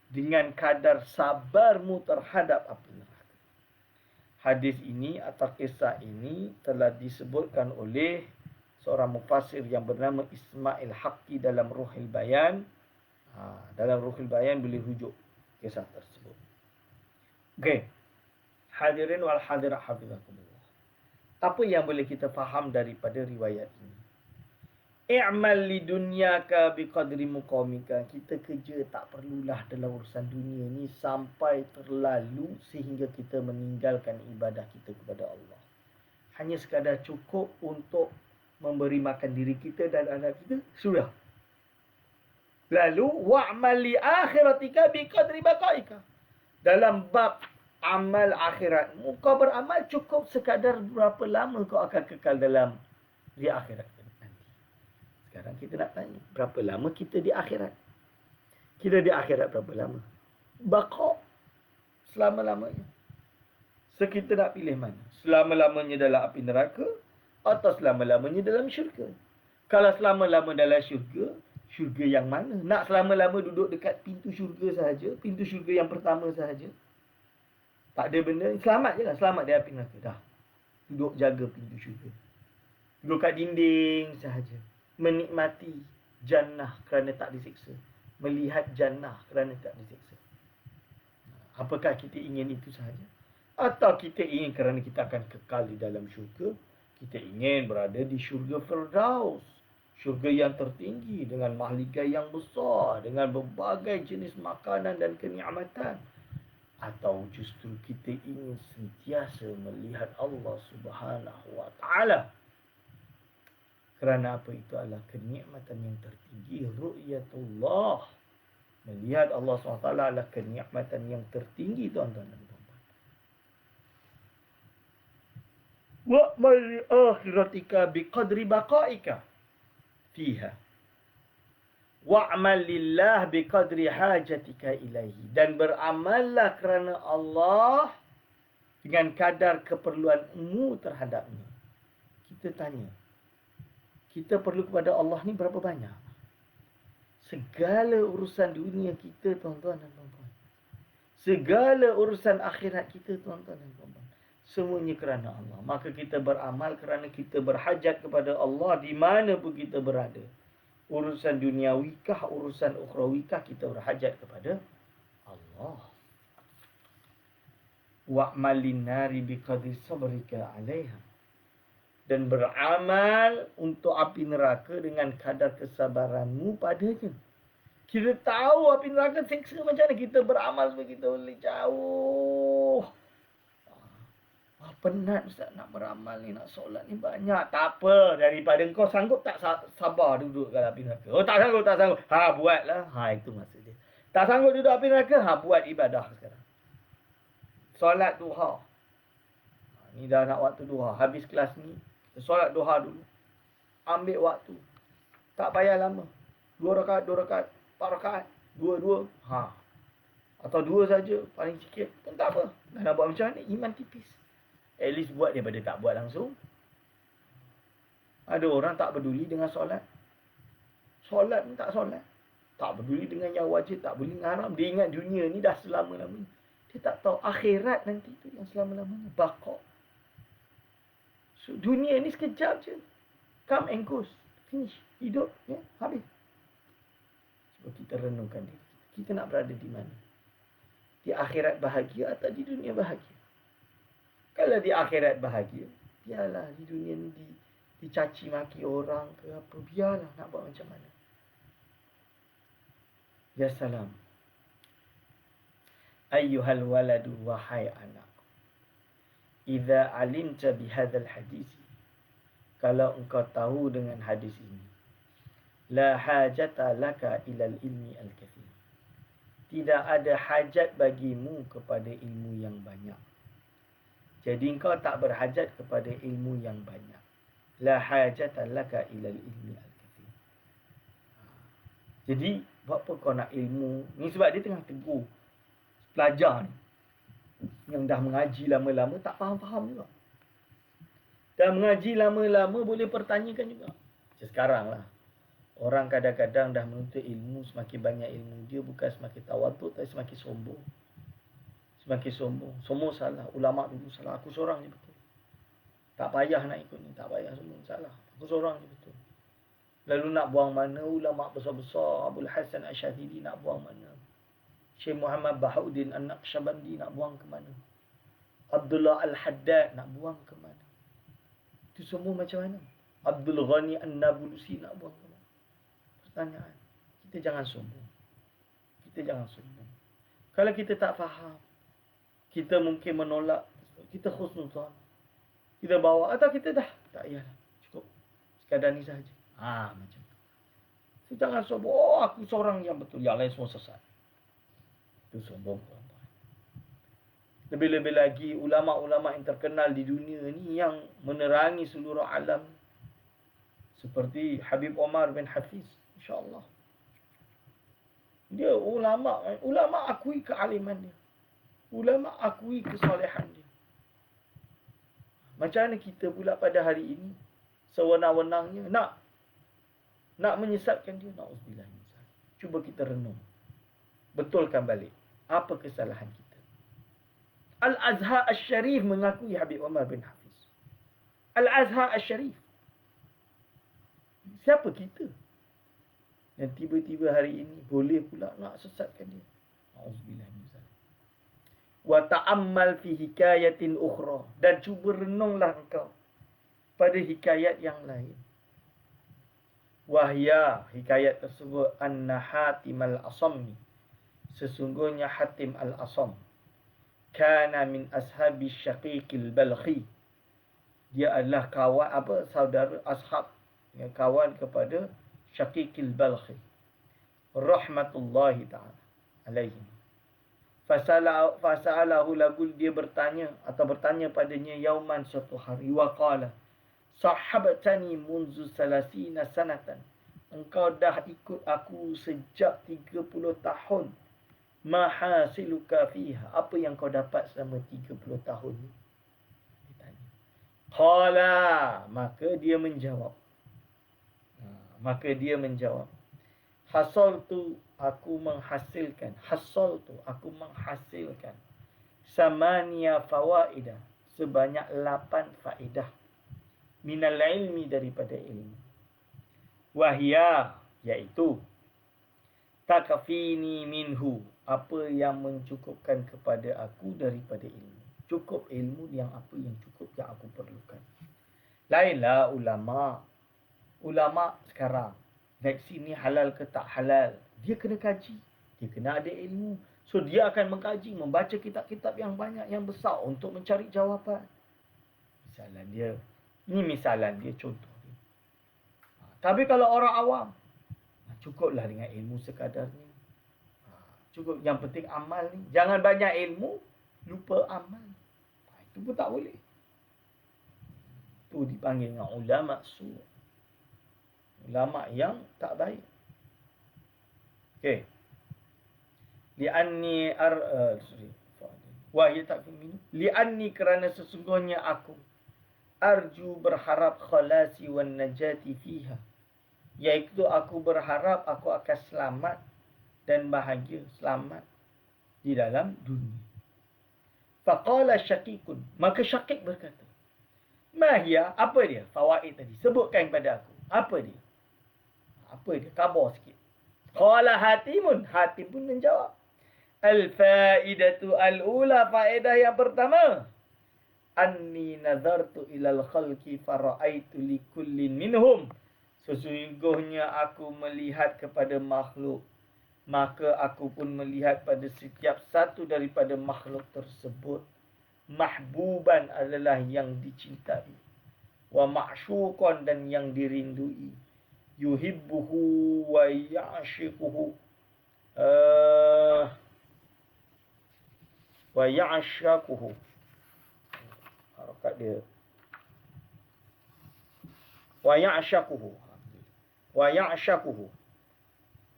dengan kadar sabarmu terhadap api neraka. Hadis ini atau kisah ini telah disebutkan oleh seorang mufassir yang bernama Ismail Haqqi dalam Ruhul Bayan. Dalam Ruhul Bayan boleh rujuk kisah tersebut. Okey. Hadirin wal hadirat hafizakumullah. Apa yang boleh kita faham daripada riwayat ini? I'mal li dunyaka biqadri muqamika. Kita kerja tak perlulah dalam urusan dunia ni sampai terlalu sehingga kita meninggalkan ibadah kita kepada Allah. Hanya sekadar cukup untuk memberi makan diri kita dan anak kita, sudah. Lalu wa'mal li akhiratika biqadri baqaika. Dalam bab amal akhiratmu, kau beramal cukup sekadar berapa lama kau akan kekal dalam di akhirat nanti. Sekarang kita nak tanya, berapa lama kita di akhirat? Kita di akhirat berapa lama? Baqa, selama-lamanya. So kita nak pilih mana? Selama-lamanya dalam api neraka atau selama-lamanya dalam syurga? Kalau selama-lama dalam syurga, syurga yang mana? Nak selama-lama duduk dekat pintu syurga sahaja? Pintu syurga yang pertama sahaja? Tak ada benda. Selamat je lah. Selamat dari api neraka. Dah. Duduk jaga pintu syurga. Duduk kat dinding sahaja. Menikmati jannah kerana tak disiksa. Melihat jannah kerana tak disiksa. Apakah kita ingin itu sahaja? Atau kita ingin kerana kita akan kekal di dalam syurga? Kita ingin berada di syurga Firdaus. Syurga yang tertinggi dengan mahligai yang besar, dengan berbagai jenis makanan dan kenikmatan. Atau justru kita ingin sentiasa melihat Allah Subhanahu wa taala. Kerana apa? Itu adalah kenikmatan yang tertinggi, ru'yatullah. Melihat Allah SWT adalah kenikmatan yang tertinggi, tuan-tuan dan puan-puan. Wa'mal li akhiratika biqadri baqaika fiha. Wa'mal lillah biqadri hajatika ilaihi. Dan beramallah kerana Allah dengan kadar keperluanmu terhadapnya. Kita tanya, kita perlu kepada Allah ni berapa banyak? Segala urusan dunia kita, tuan-tuan dan puan-puan. Segala urusan akhirat kita, tuan-tuan dan puan-puan. Semuanya kerana Allah. Maka kita beramal kerana kita berhajat kepada Allah di mana pun kita berada. Urusan duniawikah, urusan ukhrawikah, kita berhajat kepada Allah. Wa'mal linnari biqadri sabrika 'alaiha. Dan beramal untuk api neraka dengan kadar kesabaranmu padanya. Kita tahu api neraka seksa macam mana. Kita beramal supaya kita boleh jauh. Penat Ustaz nak beramal ni, nak solat ni banyak. Tak apa, daripada kau sanggup tak sabar duduk kat api neraka. Oh tak sanggup, tak sanggup. Buatlah. Itu maksud dia. Tak sanggup duduk api neraka, buat ibadah sekarang. Solat duha. Ni dah nak waktu duha. Habis kelas ni, kita solat duha dulu. Ambil waktu. Tak payah lama. 2 rakaat, 4 rakaat, 2. Atau 2 saja, paling sikit. Pun tak apa. Dah nak buat macam ni, iman tipis. At least buat daripada tak buat langsung. Ada orang tak peduli dengan solat. Solat pun tak solat. Tak peduli dengan yang wajib, tak peduli dengan haram. Dia ingat dunia ni dah selama-lamanya. Dia tak tahu akhirat nanti tu yang selama-lamanya. Baqa'. So, dunia ni sekejap je. Come and goes. Finish. Hidup. Ya, habis. Cuba kita renungkan diri. Kita nak berada di mana? Di akhirat bahagia atau di dunia bahagia? Kalau di akhirat bahagia, biarlah di dunia ni dicaci maki orang ke apa. Biarlah nak buat macam mana. Ya salam. Ayyuhal waladu wahai anak. Idza alimta bihadzal hadis. Kalau engkau tahu dengan hadis ini. La hajata laka ilal ilmi al-kathir. Tidak ada hajat bagimu kepada ilmu yang banyak. Jadi engkau tak berhajat kepada ilmu yang banyak. La hajata laka ilal ilmi al-kathir. Jadi, buat apa kau nak ilmu? Ni sebab dia tengah tegur pelajar ni. Yang dah mengaji lama-lama tak faham-faham juga. Dah mengaji lama-lama boleh pertanyakan juga. Macam sekarang lah. Orang kadang-kadang dah menuntut ilmu, semakin banyak ilmu dia bukan semakin tawaduk tapi semakin sombong. Semakin sombong. Semua salah. Ulama dulu salah. Aku seorang je betul. Tak payah nak ikut ni. Tak payah semua salah. Aku seorang je betul. Lalu nak buang mana ulama besar-besar. Abul Hasan Asyadili nak buang mana. Syekh Muhammad Bahauddin An-Naqsyabandi nak buang ke mana. Abdullah Al-Haddad nak buang ke mana. Itu semua macam mana. Abdul Ghani An-Nabulusi nak buang ke mana. Pertanyaan. Kita jangan sombong. Kita jangan sombong. Kalau kita tak faham, kita mungkin menolak, kita khusnuzan. Kita bawa atau kita dah tak payahlah. Cukup. Sekadar ni sahaja. Macam tu. So, jangan sombong. Oh, aku seorang yang betul. Yang lain semua sesat. Itu sombong. Lebih-lebih lagi ulama-ulama yang terkenal di dunia ni yang menerangi seluruh alam. Seperti Habib Omar bin Hafiz. InsyaAllah. Dia ulama. Ulama akui kealiman dia. Ulama akui kesolehan dia. Macam mana kita pula pada hari ini sewenang-wenangnya nak menyesatkan dia. Na'udzubillah. Cuba kita renung. Betulkan balik. Apa kesalahan kita? Al-Azhar Al-Sharif mengakui Habib Omar bin Hafiz. Al-Azhar Al-Sharif. Siapa kita? Dan tiba-tiba hari ini boleh pula nak sesatkan dia. Na'udzubillah. Wa ta'ammal fi hikayatin ukhra. Dan cuba renunglah engkau pada hikayat yang lain. Wahya, hikayat tersebut, anna Hatim al-Asammi. Sesungguhnya Hatim al-Asam. Kana min ashabi syaqiqil balkhi. Dia adalah kawan, saudara ashab. Kawan kepada Syaqiqil Balkhi. Rahmatullahi ta'ala alaihim. Fasa'alahu lagu dia bertanya padanya yauman suatu hari. Wa qala sahabtani munzu salasina sanatan. Engkau dah ikut aku sejak 30 tahun. Mahasiluka fiha. Apa yang kau dapat selama 30 tahun ni? Ditanya. Qala. Maka dia menjawab. Hasaltu aku menghasilkan. Samania fawaidah. Sebanyak 8 faedah. Minal ilmi daripada ilmu. Wahya. Iaitu. Takafini minhu. Apa yang mencukupkan kepada aku daripada ilmu. Cukup ilmu yang apa yang cukup yang aku perlukan. Lainlah ulama. Ulama sekarang. Vaksin ni halal ke tak halal. Dia kena kaji. Dia kena ada ilmu. So dia akan mengkaji. Membaca kitab-kitab yang banyak. Yang besar. Untuk mencari jawapan. Misalan dia. Ini misalan dia. Contoh dia. Tapi kalau orang awam. Cukuplah dengan ilmu sekadarnya. Cukup. Yang penting amal ni. Jangan banyak ilmu. Lupa amal. Itu pun tak boleh. Itu dipanggil dengan ulama su'. Ulama yang tak baik. Okey. Li'anni wahya tak minum. Li'anni kerana sesungguhnya aku arju berharap khalasi wan najati fiha. Iaitu aku berharap aku akan selamat dan bahagia, selamat di dalam dunia. Faqala Syaqiqun. Maka Syaqiq berkata, Mahia, apa dia? Fawaid tadi. Sebutkan kepada aku. Apa dia? Apa dia? Khabar sikit. Qala Hatimun. Hatim pun menjawab. Al-faidatu al-ula, faedah yang pertama. Anni nazartu ilal khalqi fara'aitu likullin minhum. Sesungguhnya aku melihat kepada makhluk, maka aku pun melihat pada setiap satu daripada makhluk tersebut. Mahbuban adalah yang dicintai. Wa ma'syuqan, dan yang dirindui. Yuhibbuhu wa ya'shiquhu. Wa ya'shaquhu. Harakat dia. Wa ya'shaquhu. Wa ya'shaquhu.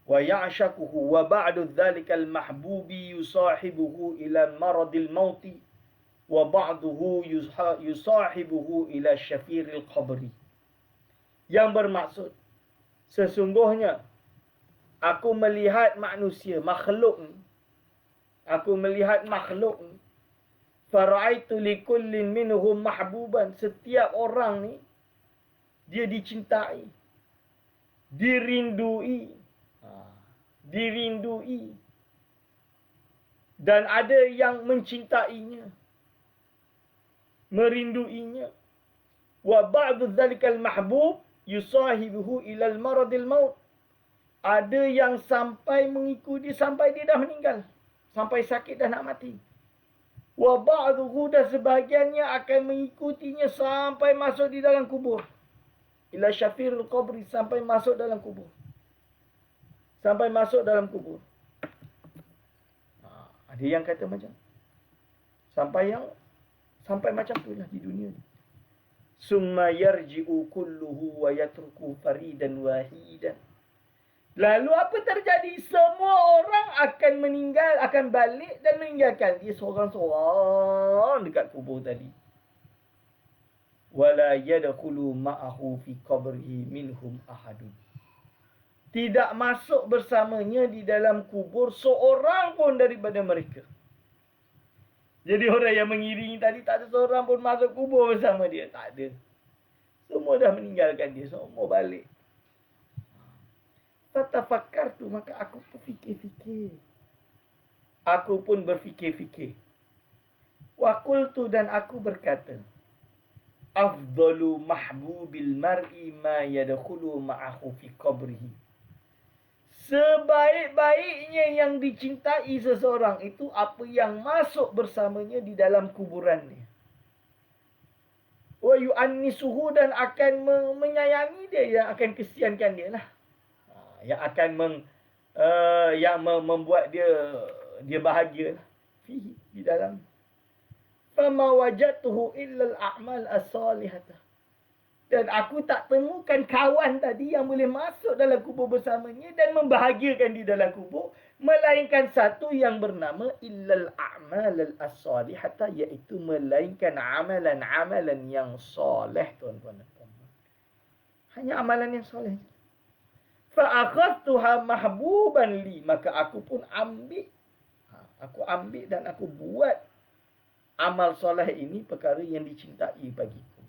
Wa ya'shaquhu. Wa ba'du dhalikal mahbubi yusahibuhu ila maradil mauti. Wa ba'duhu yusahibuhu ila syafiril qabri. Yang bermaksud, sesungguhnya aku melihat manusia, makhluk ni. Aku melihat makhluk ni. Fara'aitu likullin minhum mahbuban. Setiap orang ni, dia dicintai. Dirindui. Dirindui. Dan ada yang mencintainya. Merinduinya. Wa ba'du dhalikal mahbub yusahibuhu ilal maradil maut. Ada yang sampai mengikuti sampai dia dah meninggal. Sampai sakit dah nak mati. Wa ba'duhu, dan sebahagiannya akan mengikutinya sampai masuk di dalam kubur. Ila syafirul qabri, sampai masuk dalam kubur. Sampai masuk dalam kubur. Ada yang kata macam sampai macam tu lah di dunia ni. Summa yarji'u kulluhu wa yatruku faridan wahidan. Lalu apa terjadi? Semua orang akan meninggal, akan balik dan meninggalkan dia seorang-seorang dekat kubur tadi. Wala yadkhulu ma'ahu fi qabrihi minhum ahadun. Tidak masuk bersamanya di dalam kubur seorang pun daripada mereka. Jadi orang yang mengiringi tadi tak ada seorang pun masuk kubur bersama dia. Tak ada. Semua dah meninggalkan dia. Semua balik. Tatafakar tu, maka aku pun fikir-fikir. Aku pun berfikir-fikir. Wa qultu, dan aku berkata. Afdalu mahbubil mar'i ma yadkhulu ma'ahu fi qabrihi. Sebaik-baiknya yang dicintai seseorang itu apa yang masuk bersamanya di dalam kuburannya. Wa yu'annisuhu, dan akan menyayangi dia, yang akan kesiankan dia lah. Yang akan membuat dia bahagia lah. Di dalam. Fama wajadtuhu illa al-a'mal as-salihah. Dan aku tak temukan kawan tadi yang boleh masuk dalam kubur bersamanya dan membahagiakan di dalam kubur, melainkan satu yang bernama illal a'mal as-salihah, iaitu melainkan amalan-amalan yang soleh, tuan-tuan dan puan-puan. Hanya amalan yang soleh. Fa akhadtuha mahbuban li, maka aku pun ambil. Aku ambil dan aku buat amal soleh ini perkara yang dicintai bagiku.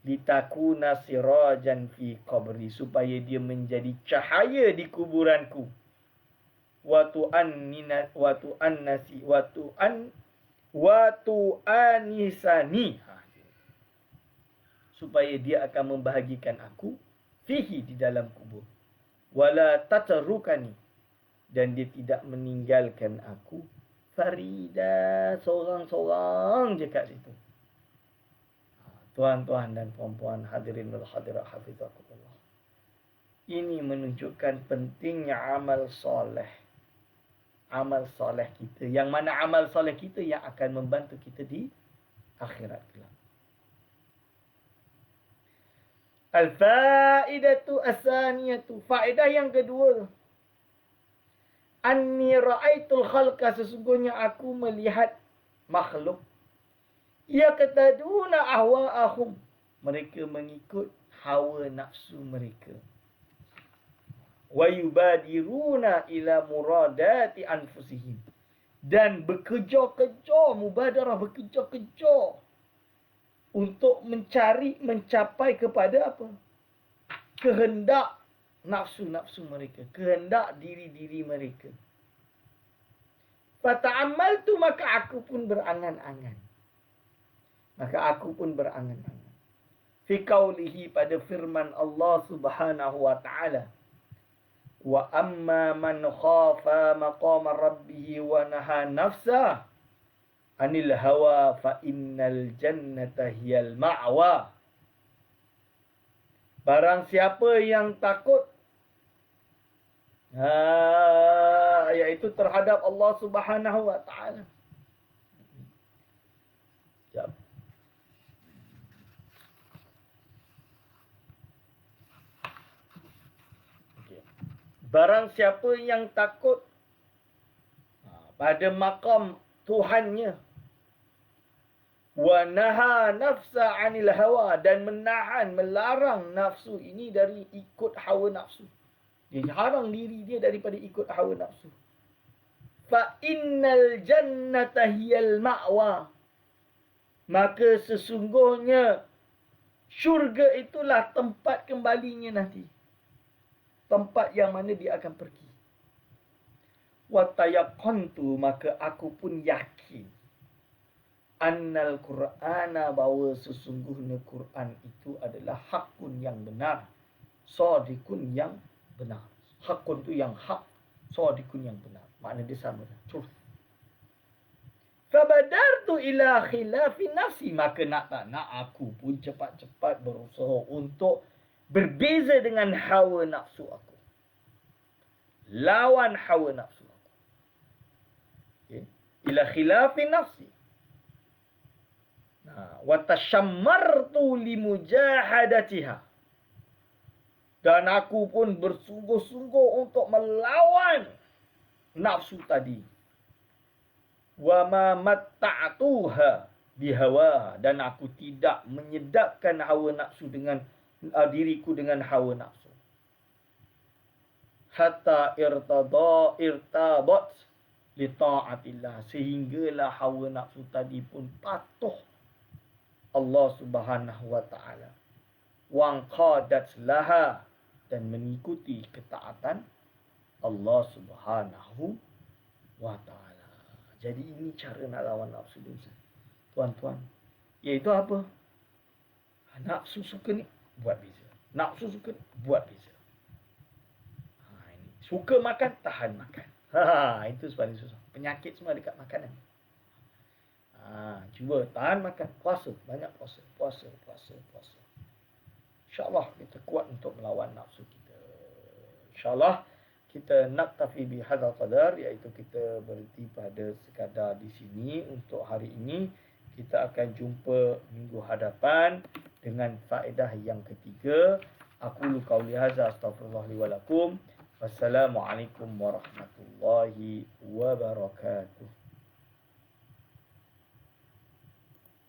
Litakuna sirajan fi qabri, supaya dia menjadi cahaya di kuburanku. Wa tu'anisani, supaya dia akan membahagikan aku fihi, di dalam kubur. Wala tatarukani, dan dia tidak meninggalkan aku farida, seorang-seorang je kat situ. Tuan-tuan dan puan-puan hadirin wal hadirat hafizakumullah. Ini menunjukkan pentingnya amal soleh. Amal soleh kita. Yang mana amal soleh kita yang akan membantu kita di akhirat kelak. Al-faidatu as-saniyatu. Faedah yang kedua. Anni ra'aitul khalqa, sesungguhnya aku melihat makhluk. Yaqtaduna ahwa'ahum, mereka mengikut hawa nafsu mereka. Wa yubadiruna ila muradati anfusihim, dan bekejar-kejar, mubadarah, bekejar-kejar untuk mencapai kepada apa? Kehendak nafsu-nafsu mereka, kehendak diri-diri mereka. Fata'ammaltu, maka aku pun berangan-angan. Fi qaulihi, pada firman Allah Subhanahu wa taala. Wa amma man khafa maqama rabbih wa naha nafsa anil hawa fa innal jannata hiyal ma'wa. Barang siapa yang takut iaitu terhadap Allah Subhanahu wa taala. Barang siapa yang takut pada maqam Tuhannya, wa naha nafsa 'anil hawa, dan melarang nafsu ini dari ikut hawa nafsu. Dia harang diri dia daripada ikut hawa nafsu. Fa innal jannata hiyal ma'wa, maka sesungguhnya syurga itulah tempat kembalinya nanti. Tempat yang mana dia akan pergi. Wa tayaqantu, maka aku pun yakin. Annal Qur'ana, bahawa sesungguhnya Quran itu adalah hakun yang benar. Sadiqun yang benar. Hakun itu yang hak. Sadiqun yang benar. Makna dia sama. Truth. Fabadartu ila khilafi nafsi, maka nak tak nak aku pun cepat-cepat berusaha untuk berbeza dengan hawa nafsu aku. Lawan hawa nafsu aku. Okay. Ila khilafi nafsi. Wa tashammartu limujahadatiha. Dan aku pun bersungguh-sungguh untuk melawan nafsu tadi. Wa ma matta'tuha bihawa, dan aku tidak menyedapkan hawa nafsu dengan diriku dengan hawa nafsu. Hatta irtabat li ta'atillah, sehinggalah hawa nafsu tadi pun patuh Allah Subhanahu wa taala. Wa qadat laha, dan mengikuti ketaatan Allah Subhanahu wa taala. Jadi ini cara nak lawan nafsu dosa. Tuan-tuan, iaitu apa? Nafsu suka ni, buat beza. Nafsu suka, buat beza. Ini. Suka makan, tahan makan. Itu paling susah. Penyakit semua dekat makanan. Cuba tahan makan. Puasa. Banyak puasa. Puasa. InsyaAllah kita kuat untuk melawan nafsu kita. InsyaAllah kita naktafi bihadzal qadar, iaitu kita berhenti pada sekadar di sini untuk hari ini. Kita akan jumpa minggu hadapan dengan faedah yang ketiga. Aqulu qauli hadza, astaghfirullah li wa lakum. Wassalamualaikum warahmatullahi wabarakatuh.